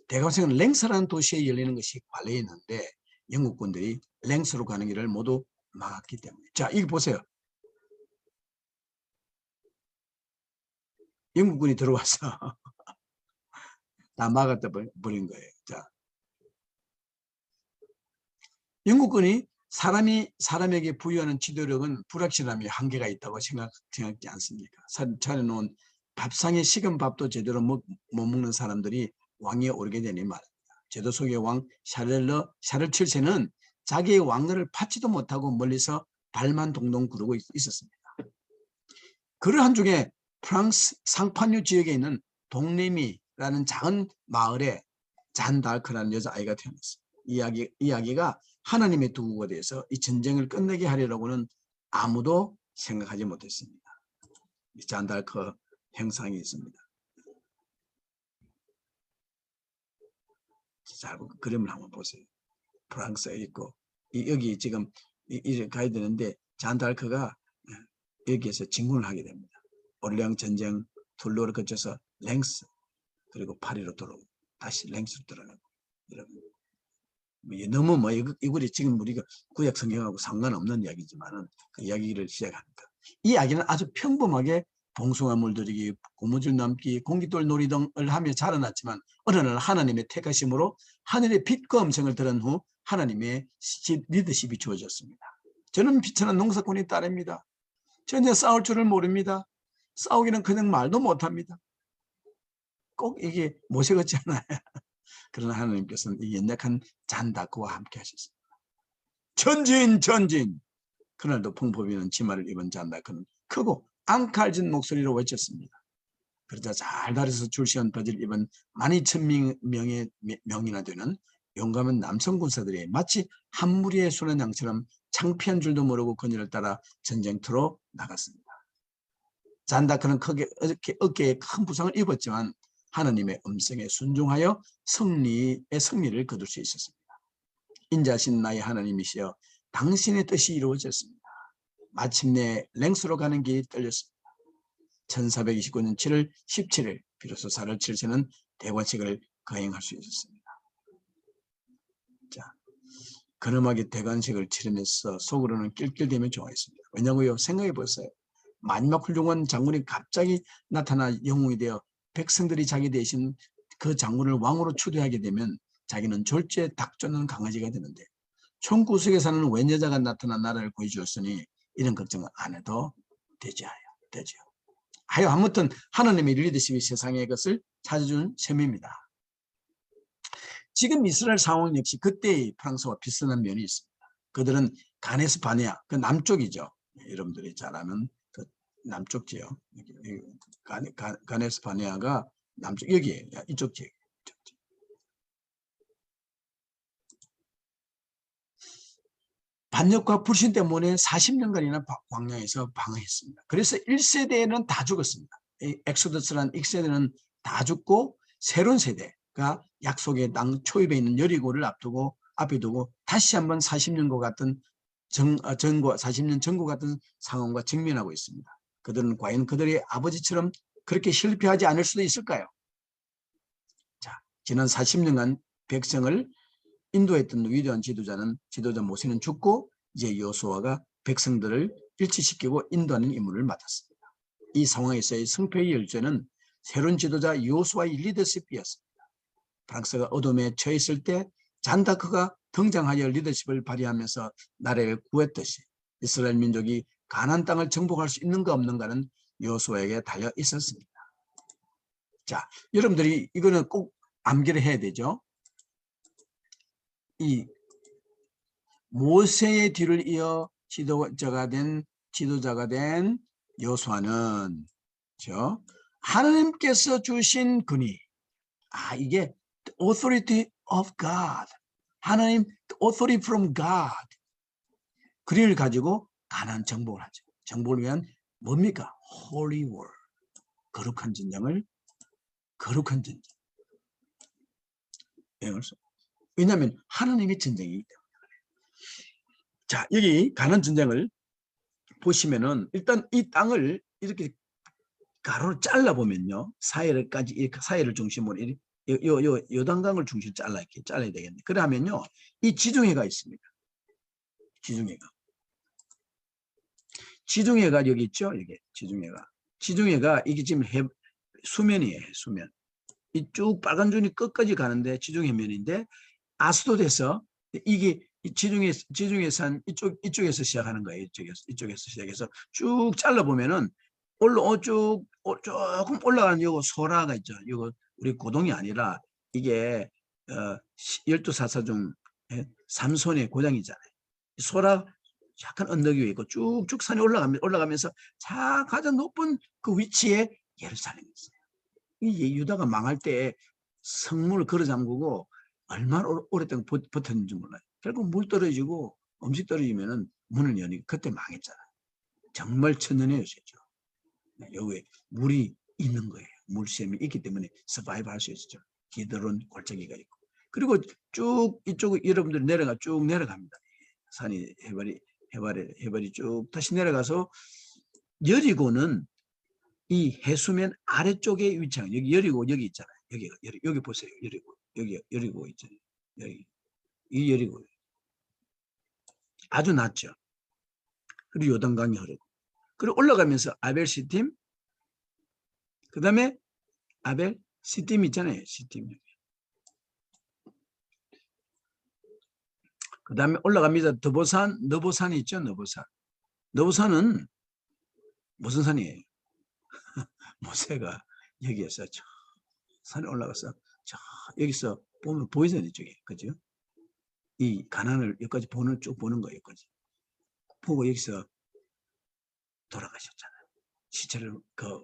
Speaker 1: 대관식은 랭스라는 도시에 열리는 것이 관례였는데 영국군들이 랭스로 가는 길을 모두 막았기 때문에. 자, 이거 보세요. 영국군이 들어와서 다 막았다 버린 거예요. 자, 영국군이 사람에게 부여하는 지도력은 불확실함이 한계가 있다고 생각지 않습니까? 차려놓은 밥상에 식은 밥도 제대로 못 먹는 사람들이 왕위에 오르게 되니 말입니다. 제도 속의 왕 샤를 7세는 자기의 왕위를 받지도 못하고 멀리서 발만 동동 구르고 있었습니다. 그러한 중에 프랑스 상파뉴 지역에 있는 동레미라는 작은 마을에 잔 다르크라는 여자아이가 태어났습니다. 이야기가 하나님의 도구가 돼서 이 전쟁을 끝내게 하려고는 아무도 생각하지 못했습니다. 잔 다르크 형상이 있습니다. 자, 그림을 한번 보세요. 프랑스에 있고 여기 지금 이제 가야 되는데 잔 다르크가 여기에서 진군을 하게 됩니다. 올레앙 전쟁 툴로를 거쳐서 랭스 그리고 파리로 돌아오고 다시 랭스로 들어가고 여러분 너무 이거리 지금 우리가 구약 성경하고 상관없는 이야기지만은 그 이야기를 시작합니다. 이 이야기는 아주 평범하게 봉숭아 물들이기, 고무줄 넘기, 공깃돌 놀이 등을 하며 자라났지만 어느 날 하나님의 택하심으로 하늘의 빛과 음성을 들은 후 하나님의 리더십이 주어졌습니다. 저는 비천한 농사꾼의 딸입니다. 전혀 싸울 줄을 모릅니다. 싸우기는 그냥 말도 못합니다. 꼭 이게 모세 같지 않아요. 그러나 하나님께서는 이 연약한 잔 다크와 함께 하셨습니다. 전진! 그날도 풍포비는 치마를 입은 잔 다크는 크고 앙칼진 목소리로 외쳤습니다. 그러자 잘 다려서 줄시한 바지를 입은 12,000명이나 되는 용감한 남성 군사들이 마치 한 무리의 순한 양처럼 창피한 줄도 모르고 그녀를 따라 전쟁터로 나갔습니다. 잔 다크는 크게 어깨에 큰 부상을 입었지만 하나님의 음성에 순종하여 승리를 거둘 수 있었습니다. 인자하신 나의 하나님이시여 당신의 뜻이 이루어졌습니다. 마침내 랭스로 가는 길이 떨렸습니다. 1429년 7월 17일 비로소 사를 7세는 대관식을 거행할 수 있었습니다. 자, 근엄하게 대관식을 치르면서 속으로는 낄낄대며 좋아했습니다. 왜냐고요? 생각해 보세요. 마지막 훌륭한 장군이 갑자기 나타나 영웅이 되어 백성들이 자기 대신 그 장군을 왕으로 추대하게 되면 자기는 졸지에 닭 쫓는 강아지가 되는데 총구석에 사는 외녀자가 나타나 나라를 구해주었으니 이런 걱정은 안 해도 되죠. 아무튼 하나님의 리더십이 세상의 것을 찾아주는 셈입니다. 지금 이스라엘 상황 역시 그때의 프랑스와 비슷한 면이 있습니다. 그들은 가네스 바네아, 그 남쪽이죠. 여러분들이 잘 아는 그 남쪽 지역. 가네스 바네아가 남쪽, 여기에요. 이쪽 지역. 반역과 불신 때문에 40년간이나 광야에서 방황했습니다. 그래서 1세대는 다 죽었습니다. 엑소더스란 1세대는 다 죽고 새로운 세대가 약속의 땅 초입에 있는 여리고를 앞에 두고 다시 한번 40년과 같은 40년 전과 같은 상황과 직면하고 있습니다. 그들은 과연 그들의 아버지처럼 그렇게 실패하지 않을 수도 있을까요? 자, 지난 40년간 백성을 인도했던 위대한 지도자 모세는 죽고 이제 여호수아가 백성들을 일치시키고 인도하는 임무를 맡았습니다. 이 상황에서의 승패의 열쇠는 새로운 지도자 여호수아의 리더십이었습니다. 프랑스가 어둠에 처했을 때 잔다크가 등장하여 리더십을 발휘하면서 나라를 구했듯이 이스라엘 민족이 가나안 땅을 정복할 수 있는가 없는가는 여호수아에게 달려 있었습니다. 자, 여러분들이 이거는 꼭 암기를 해야 되죠. 이 모세의 뒤를 이어 지도자가 된 여호수아는 하나님께서 주신 권위, 이게 authority of God, 하나님 authority from God, 그를 가지고 가나안 정복을 하죠. 정복을 위한 뭡니까? Holy War, 거룩한 전쟁. 왜냐하면 하나님의 전쟁이기 때문에. 자, 여기 가나안 전쟁을 보시면은 일단 이 땅을 이렇게 가로로 잘라 보면요, 사해를 중심으로 요단강을 중심으로 잘라야 되겠네. 그러면요, 이 지중해가 있습니다. 지중해가 여기 있죠. 이게 지중해가 이게 지금 수면이에요. 수면. 이 쭉 빨간 줄이 끝까지 가는데 지중해면인데 아스돗에서 이게 지중해산 이쪽에서 시작하는 거예요. 이쪽에서 시작해서 쭉 잘라 보면은 조금 올라가는 요거 소라가 있죠. 요거 우리 고동이 아니라 이게 12사사 중 삼손의 고장이잖아요. 소라 약간 언덕 위에 있고 쭉쭉 산에 올라가면서 가장 높은 그 위치에 예루살렘이 있어요. 이 유다가 망할 때 성문을 걸어 잠그고 얼마나 오랫동안 버텼는지 몰라요. 결국 물 떨어지고 음식 떨어지면은 문을 여니까 그때 망했잖아요. 정말 천년의 요새죠. 여기에 물이 있는 거예요. 물샘이 있기 때문에 서바이브 할 수 있었죠. 기드론 골짜기가 있고. 그리고 쭉 이쪽 여러분들이 쭉 내려갑니다. 산이 해발이 쭉 다시 내려가서 여리고는 이 해수면 아래쪽에 위치한 여기 여리고 여기 있잖아요. 여기 보세요. 여기 여리고 있잖아요. 이 여리고 아주 낮죠. 그리고 요단강이 흐르고 그리고 올라가면서 아벨 시팀, 그 다음에 아벨 시팀 있잖아요. 시팀. 그 다음에 올라갑니다. 너보산이 있죠. 너보산은 무슨 산이에요? 모세가 여기에서 저 산에 올라가서 여기서 보면 보이잖아요. 이쪽에. 그죠? 이 가나안을 여기까지 쭉 보는 거예요. 여기까지. 보고 여기서 돌아가셨잖아요. 시체를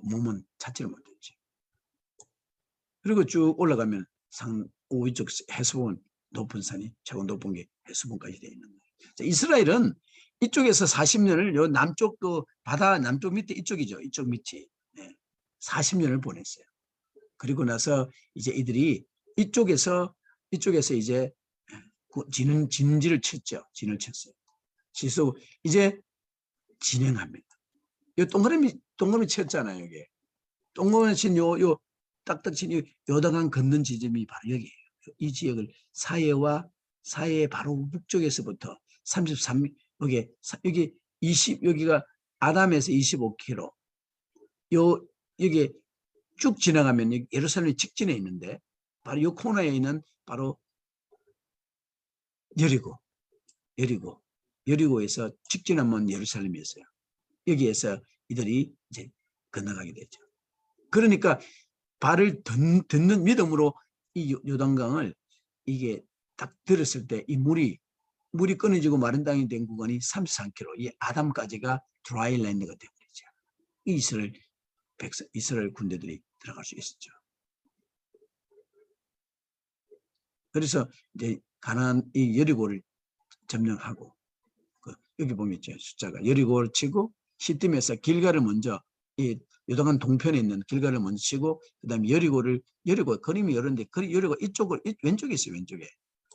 Speaker 1: 몸은 찾지를 못했지. 그리고 쭉 올라가면 위쪽 해수본 높은 산이 최고 높은 게 해수본까지 되어 있는 거예요. 자, 이스라엘은 이쪽에서 40년을 요 남쪽 바다 남쪽 밑에 이쪽이죠. 이쪽 밑이 40년을 보냈어요. 그리고 나서 이제 이들이 이쪽에서 이제 진지를 쳤죠. 진을 쳤어요. 이제 진행합니다. 요 동그라미 쳤잖아요. 이게 동그라미 친 요 딱딱 친 요단강 걷는 지점이 바로 여기예요. 이 지역을 사해의 바로 북쪽에서부터 33 여기 20 여기가 아담에서 25km. 여기 쭉 지나가면 예루살렘 직진에 있는데 바로 이 코너에 있는 바로 여리고에서 직진하면 예루살렘이었어요. 여기에서 이들이 이제 건너가게 되죠. 그러니까 발을 딛는 믿음으로 이 요단강을 이게 딱 들었을 때 이 물이 끊어지고 마른 땅이 된 구간이 33km, 이 아담까지가 드라이랜드가 되어버리죠. 이스라엘 군대들이 들어갈 수 있었죠. 그래서 이제 가나안 이 여리고를 점령하고 여기 보면 있죠. 숫자가 여리고를 치고 시딤에서 길가를 먼저 이 요단강 동편에 있는 길가를 먼저 치고 그다음에 여리고 그림이 여런데 여리고 왼쪽에 있어요. 왼쪽에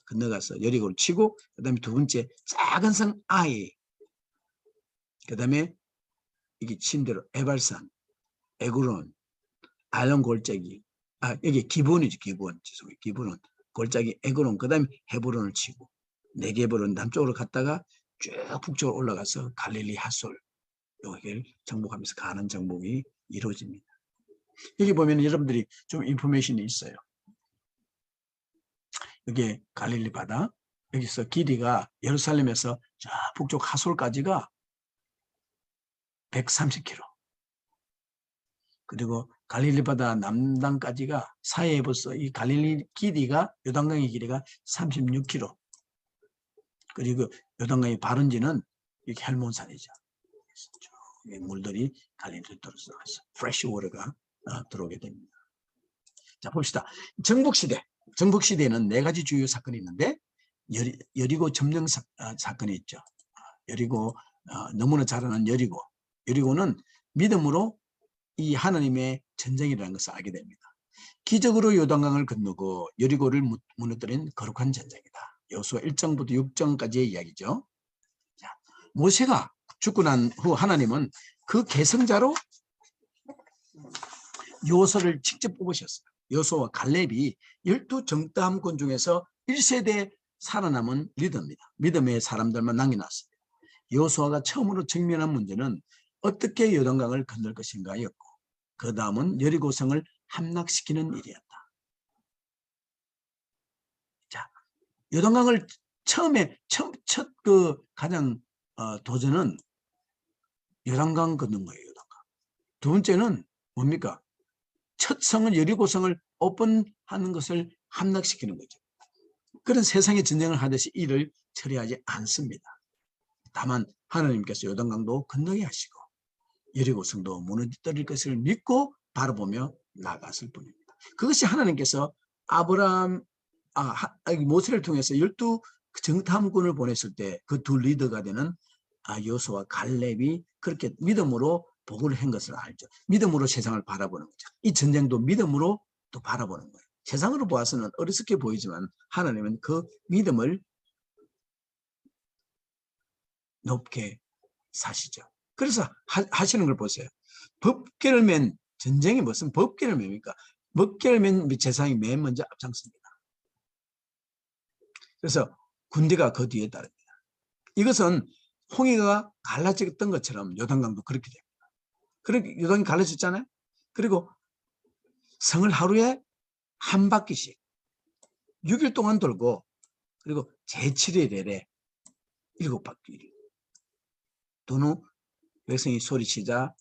Speaker 1: 건너가서 여리고를 치고 그다음에 두 번째 작은 성 아이, 그다음에 이게 친대로 에발산, 에그론, 알론 골짜기, 여기 기본이죠. 죄송해요. 기본은 골짜기 에그론, 그다음에 헤브론을 치고 네게브론 남쪽으로 갔다가 쭉 북쪽으로 올라가서 갈릴리 핫솔 여기를 정복하면서 가는 정복이 이루어집니다. 여기 보면 여러분들이 좀 인포메이션이 있어요. 여기 갈릴리 바다, 여기서 길이가 예루살렘에서 저 북쪽 핫솔까지가 130km. 그리고 갈릴리 바다 남단까지가 사해에 벌써 이 갈릴리 길이가 요단강의 길이가 36km. 그리고 요단강의 바른지는 이게 헬몬산이죠. 물들이 갈릴리로 들어서 프레시 워터가 들어오게 됩니다. 자, 봅시다. 정복시대는 4가지 주요 사건이 있는데 여리고 점령 사건이 있죠. 여리고 너무나 잘 아는 여리고는 믿음으로 이 하나님의 전쟁이라는 것을 알게 됩니다. 기적으로 요단강을 건너고 여리고를 무너뜨린 거룩한 전쟁이다. 여호수아 1장부터 6장까지의 이야기죠. 자, 모세가 죽고 난 후 하나님은 그 계승자로 요소를 직접 뽑으셨어요. 여호수아와 갈렙이 12 정탐꾼 중에서 1세대 살아남은 리더입니다. 믿음의 사람들만 남겨놨습니다. 여호수아가 처음으로 직면한 문제는 어떻게 요단강을 건널 것인가였고, 그 다음은 여리고성을 함락시키는 일이었다. 자, 요단강을 첫 가장 도전은 요단강 걷는 거예요. 요단강. 두 번째는 뭡니까? 첫 성을 여리고성을 오픈하는 것을 함락시키는 거죠. 그런 세상의 전쟁을 하듯이 일을 처리하지 않습니다. 다만 하나님께서 요단강도 건너게 하시고 여리고성도 무너뜨릴 것을 믿고 바라보며 나갔을 뿐입니다. 그것이 하나님께서 모세를 통해서 12 정탐꾼을 보냈을 때 그 두 리더가 되는 여호수아와 갈렙이 그렇게 믿음으로 복을 한 것을 알죠. 믿음으로 세상을 바라보는 거죠. 이 전쟁도 믿음으로 또 바라보는 거예요. 세상으로 보아서는 어리석게 보이지만 하나님은 그 믿음을 높게 사시죠. 그래서 하시는 걸 보세요. 법궤를 맨 전쟁이 무슨 법궤를 맵니까? 법궤를 맨 세상이 맨 먼저 앞장섭니다. 그래서 군대가 그 뒤에 따릅니다. 이것은 홍해가 갈라졌던 것처럼 요단강도 그렇게 됩니다. 그렇게 요단이 갈라졌잖아요. 그리고 성을 하루에 한 바퀴씩 6일 동안 돌고 그리고 제7일에 7바퀴 도는 후 백성이 소리치자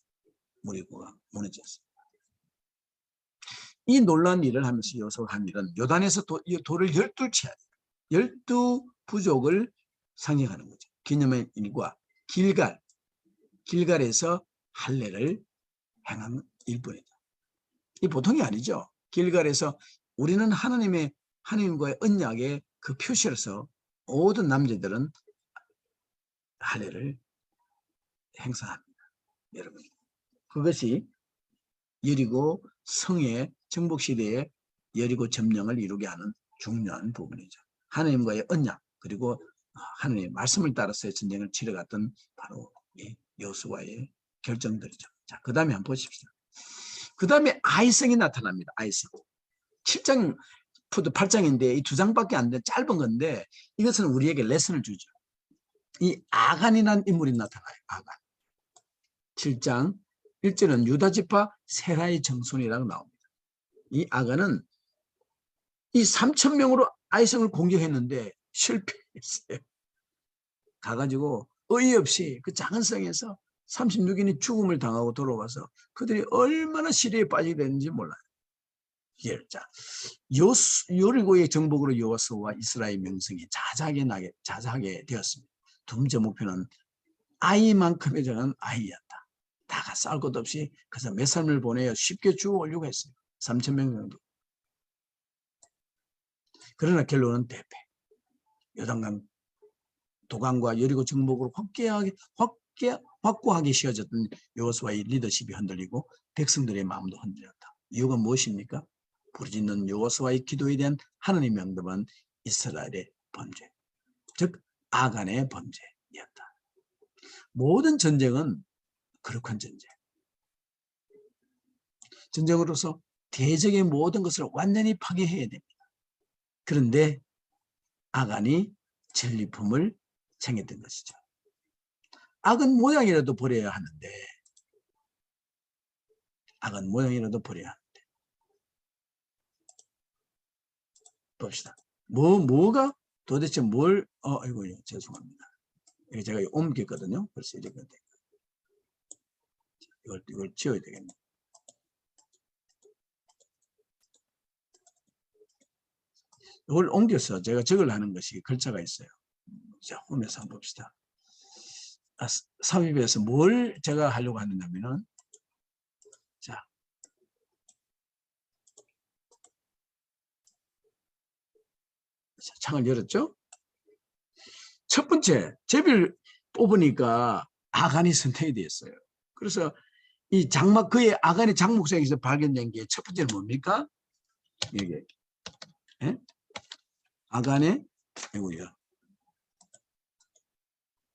Speaker 1: 무리고가 무너졌습니다. 이 놀라운 일을 하면서 여호수아가 한 일은 요단에서 돌을 12채 12부족을 상징하는 거죠. 기념의 일과 길갈에서 할례를 행한 일뿐이다. 이 보통이 아니죠. 길갈에서 우리는 하나님과의 언약의 그 표시로서 모든 남자들은 할례를 행사합니다. 여러분, 그것이 여리고 성의 정복시대의 여리고 점령을 이루게 하는 중요한 부분이죠. 하나님과의 언약 그리고 하나님의 말씀을 따라서의 전쟁을 치러갔던 바로 이 여호수아의 결정들이죠. 자, 그 다음에 한번 보십시오. 그 다음에 아이성이 나타납니다. 아이성. 7장, 8장인데 이 2장밖에 안 돼 짧은 건데 이것은 우리에게 레슨을 주죠. 이 아간이라는 인물이 나타나요. 아간. 7장 1절은 유다지파 세라의 정손이라고 나옵니다. 이 아간은 이 3,000명으로 아이성을 공격했는데 실패했어요. 가가지고 어이없이 그 작은 성에서 36인이 죽음을 당하고 돌아와서 그들이 얼마나 시리에 빠지게 됐는지 몰라요. 자, 요리고의 정복으로 여호수아와 이스라엘 명성이 자자하게 되었습니다. 두 번째 목표는 아이만큼의 저는 아이였다. 다가 싸울 것 없이 그래서 몇 삶을 보내어 쉽게 죽어오려고 했어요. 3,000명 정도. 그러나 결론은 대패. 요단강 도강과 여리고 정복으로 확고하게 씌워졌던 여호수아의 리더십이 흔들리고 백성들의 마음도 흔들렸다. 이유가 무엇입니까? 부르짖는 여호수아의 기도에 대한 하나님의 응답은 이스라엘의 범죄, 즉 아간의 범죄였다. 모든 전쟁은 거룩한 전쟁. 전쟁으로서 대적의 모든 것을 완전히 파괴해야 됩니다. 그런데 아간이 전리품을 챙겼던 것이죠. 악은 모양이라도 버려야 하는데 악은 모양이라도 버려야 하는데 봅시다. 뭐가 도대체 뭘 아이고 죄송합니다. 이거 제가 옮겼거든요. 벌써 이렇게 이걸 지워야 되겠네. 이걸 옮겨서 제가 적으려 하는 것이 글자가 있어요. 자, 홈에서 한번 봅시다. 삽입에서 뭘 제가 하려고 하느냐면은 자, 창을 열었죠? 첫 번째 제비를 뽑으니까 아간이 선택이 되었어요. 그래서 이 장막 그의 아간의 장목성에서 발견된 게 첫 번째는 뭡니까? 이게 예? 아간의 이거요.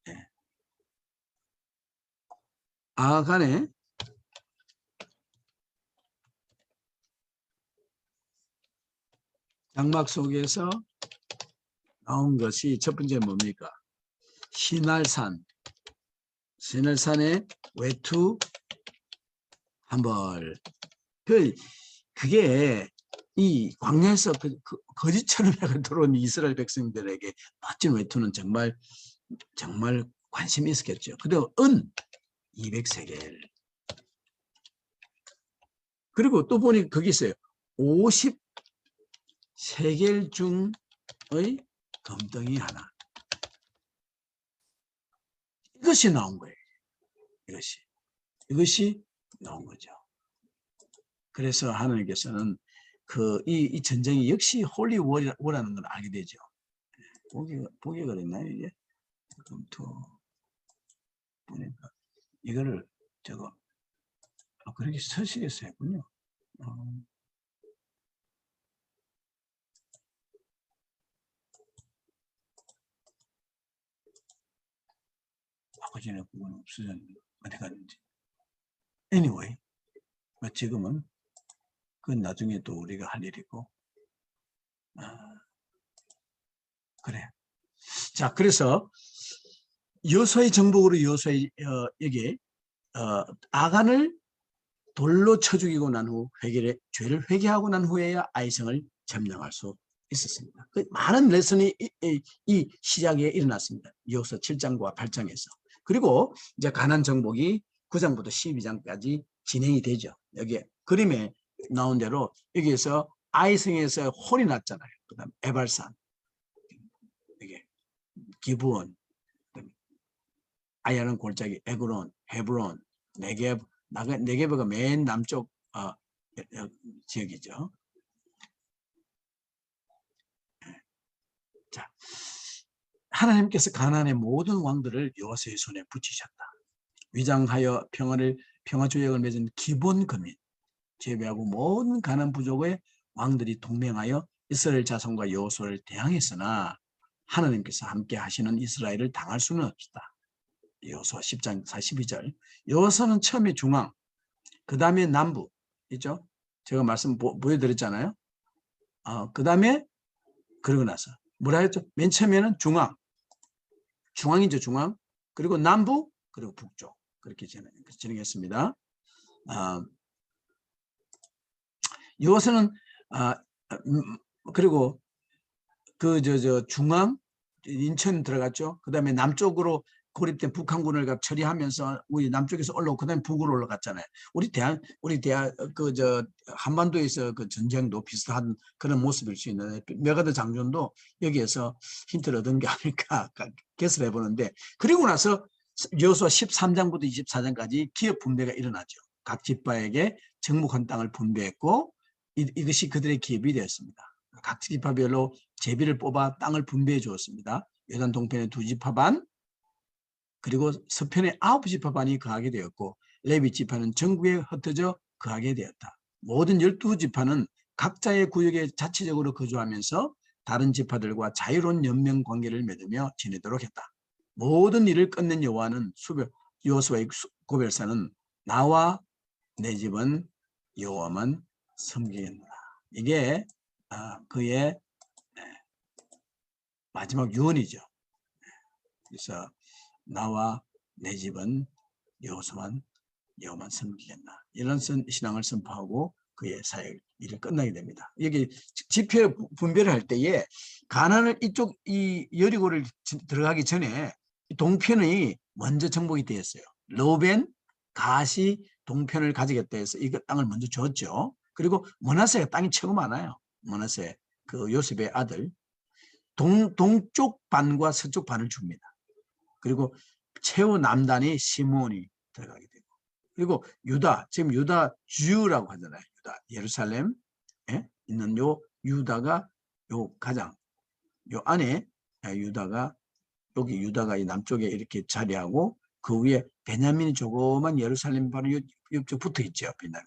Speaker 1: 예. 아간의 장막 속에서 나온 것이 첫 번째 뭡니까? 신할산의 외투 한 벌. 그게 이 광야에서 거지처럼 들어온 이스라엘 백성들에게 멋진 외투는 정말 관심이 있었겠죠. 그리고 은 200세겔. 그리고 또 보니 거기 있어요. 50세겔 중의 금덩이 하나. 이것이 나온 거예요. 이것이 나온 거죠. 그래서 하나님께서는 이 전쟁이 역시 홀리 워라는 걸 알게 되죠. 보기가 그랬나요, 이게? 보니까 이거를 그렇게 서식에서 했군요. 아까 전에 그건 없어졌는데 어디 갔는지. Anyway, 지금은 그건 나중에 또 우리가 할 일이고. 그래. 자, 그래서 여호수아의 정복으로 여호수아에게 아간을 돌로 쳐 죽이고 난 후 죄를 회개하고 난 후에야 아이성을 점령할 수 있었습니다. 많은 레슨이 이 시작에 일어났습니다. 여호수아 7장과 8장에서. 그리고 이제 가나안 정복이 9장부터 12장까지 진행이 되죠. 여기 그림에 나온 대로 여기에서 아이성에서 홀이 났잖아요. 그다음 에발산, 이게 기브온, 아야는 골짜기, 에그론, 헤브론, 네게브가 맨 남쪽 지역이죠. 자, 하나님께서 가나안의 모든 왕들을 여호수아의 손에 붙이셨다. 위장하여 평화조약을 맺은 기본 거민, 제외하고 모든 가나안 부족의 왕들이 동맹하여 이스라엘 자손과 여호수아를 대항했으나 하나님께서 함께 하시는 이스라엘을 당할 수는 없었다. 여호수아 10장 42절. 여호수아는 처음에 중앙, 그 다음에 남부 있죠. 제가 말씀 보여드렸잖아요. 그 다음에 그러고 나서 뭐라 했죠? 맨 처음에는 중앙이죠. 중앙. 그리고 남부, 그리고 북쪽. 그렇게 진행했습니다. 여호수아는 그리고 중앙 인천 들어갔죠. 그 다음에 남쪽으로 고립된 북한군을 처리하면서 우리 남쪽에서 올라오고 그다음에 북으로 올라갔잖아요. 우리 한반도에서 그 전쟁도 비슷한 그런 모습일 수 있는데 메가더 장군도 여기에서 힌트를 얻은 게 아닐까 개설해 보는데, 그리고 나서 여호수아 13장부터 24장까지 기업 분배가 일어나죠. 각 지파에게 정복한 땅을 분배했고 이것이 그들의 기업이 되었습니다. 각 지파별로 제비를 뽑아 땅을 분배해 주었습니다. 요단 동편의 2지파 반, 그리고 서편의 9지파 반이 거하게 되었고 레위 지파는 전국에 흩어져 거하게 되었다. 모든 12지파는 각자의 구역에 자체적으로 거주하면서 다른 지파들과 자유로운 연명 관계를 맺으며 지내도록 했다. 모든 일을 끝낸 여호수아의 고별사는 나와 내 집은 여호와만 섬기겠노라. 이게 그의 마지막 유언이죠. 그래서 나와 내 집은 여호와만 섬기겠나, 이런 신앙을 선포하고 그의 사역 일을 끝나게 됩니다. 여기 지표 분배를 할 때에 가나안을 이 여리고를 들어가기 전에 동편이 먼저 정복이 되었어요. 로벤, 가시 동편을 가지겠다 해서 이 땅을 먼저 줬죠. 그리고 므낫세가 땅이 최고 많아요. 므낫세 그 요셉의 아들. 동쪽 반과 서쪽 반을 줍니다. 그리고 최후 남단이 시므온이 들어가게 되고, 그리고 유다, 지금 유다 주라고 하잖아요. 유다 예루살렘에 있는 요 유다가 요 가장 요 안에 유다가 이 남쪽에 이렇게 자리하고 그 위에 베냐민이 조그만 예루살렘 바로 옆쪽 붙어 있죠. 베냐민.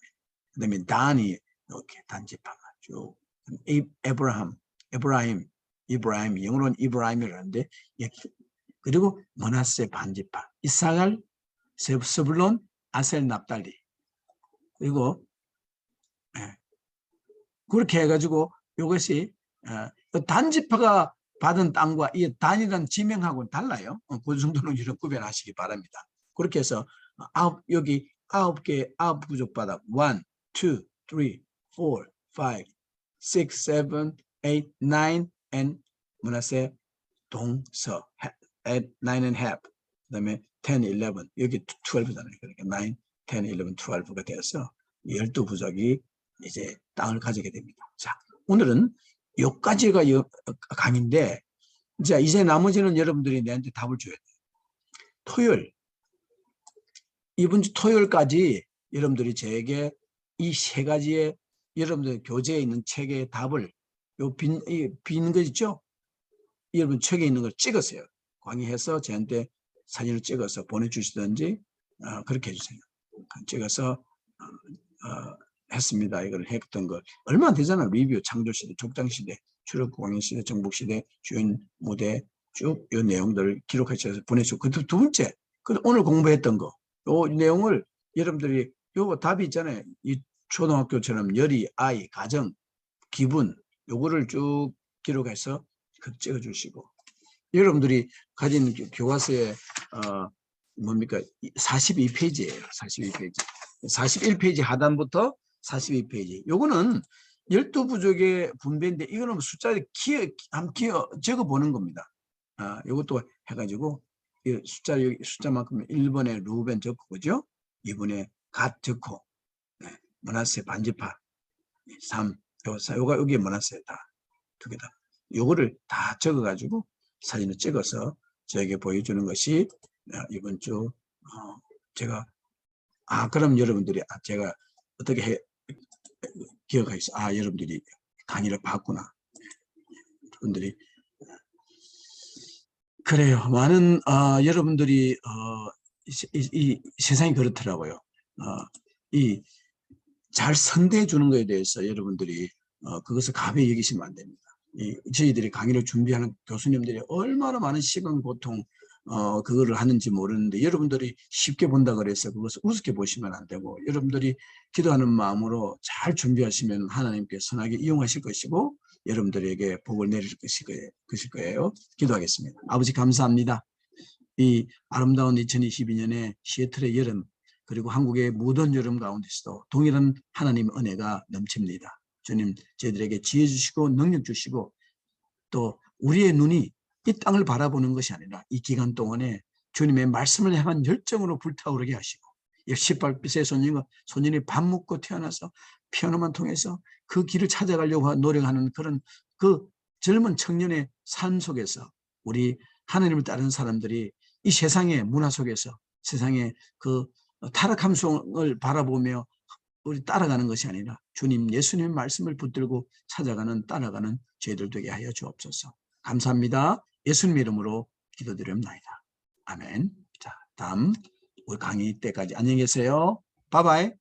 Speaker 1: 그다음에 단이 이렇게 단지파가 쭉 이브라임 영어로는 이브라임이라는데, 그리고 므낫세 반지파, 이사갈, 스불론, 아셀, 납달리. 그리고 그렇게 해가지고 이것이 단지파가 받은 땅과 이 단이라는 지명하고는 달라요. 그 정도는 이런 구별하시기 바랍니다. 그렇게 해서 여기 9개 부족 바닥 1, 2, 3, 4, 5, 6, 7, 8, 9 and 므낫세 동서 9 and half, 그다음에 10, 11, 여기 12잖아요. 그러니까 9, 10, 11, 12가 되어서 12부족이 이제 땅을 가지게 됩니다. 자, 오늘은 여기까지가 강의인데, 이제 나머지는 여러분들이 내한테 답을 줘야 돼요. 이번 주 토요일까지 여러분들이 저에게 이 세 가지의 여러분들 교재에 있는 책의 답을 빈 거 있죠? 여러분 책에 있는 걸 찍으세요. 강의해서 저한테 사진을 찍어서 보내주시든지 그렇게 해주세요. 찍어서 했습니다. 이걸 했던 거 얼마 안 되잖아. 리뷰, 창조시대, 족장시대, 출애굽광야시대, 정복시대, 주연 무대 쭉 이 내용들을 기록하셔서 보내주고, 그 두 번째, 오늘 공부했던 거, 요 내용을 여러분들이 요거 답이 있잖아요. 이 초등학교처럼 열의, 아이, 가정, 기분, 요거를 쭉 기록해서 찍어주시고, 여러분들이 가진 교과서에 42페이지예요. 42페이지. 41페이지 하단부터 42페이지. 요거는 12부족의 분배인데 이거는 숫자를 적어보는 겁니다. 요것도 해가지고 숫자만큼 1번에 루벤 적고, 그죠? 2번에 갓 적고, 므낫세 반지파 3, 여기 므낫세 다 두 개 다. 요거를 다 적어가지고 사진을 찍어서 저에게 보여주는 것이 이번 주 제가 그럼 여러분들이 제가 어떻게 기억하겠어? 여러분들이 강의를 봤구나. 여러분들이 그래요. 많은 여러분들이 이 세상이 그렇더라고요. 이 잘 선대해 주는 것에 대해서 여러분들이 그것을 가벼이 여기시면 안 됩니다. 저희들이 강의를 준비하는 교수님들이 얼마나 많은 시간, 고통, 그거를 하는지 모르는데 여러분들이 쉽게 본다 그래서 그것을 우습게 보시면 안 되고 여러분들이 기도하는 마음으로 잘 준비하시면 하나님께 선하게 이용하실 것이고 여러분들에게 복을 내릴 것일 거예요. 기도하겠습니다. 아버지 감사합니다. 이 아름다운 2022년에 시애틀의 여름 그리고 한국의 모든 여름 가운데서도 동일한 하나님의 은혜가 넘칩니다. 주님 저희들에게 지혜 주시고 능력 주시고 또 우리의 눈이 이 땅을 바라보는 것이 아니라 이 기간 동안에 주님의 말씀을 향한 열정으로 불타오르게 하시고 18빛의 소년이 밥 먹고 태어나서 피아노만 통해서 그 길을 찾아가려고 노력하는 그런 그 젊은 청년의 삶 속에서 우리 하나님을 따르는 사람들이 이 세상의 문화 속에서 세상의 그 타락함성을 바라보며 우리 따라가는 것이 아니라 주님 예수님의 말씀을 붙들고 찾아가는 따라가는 저희들 되게 하여 주옵소서. 감사합니다. 예수님 이름으로 기도드립니다. 아멘. 자, 다음 우리 강의 때까지 안녕히 계세요. 바이바이.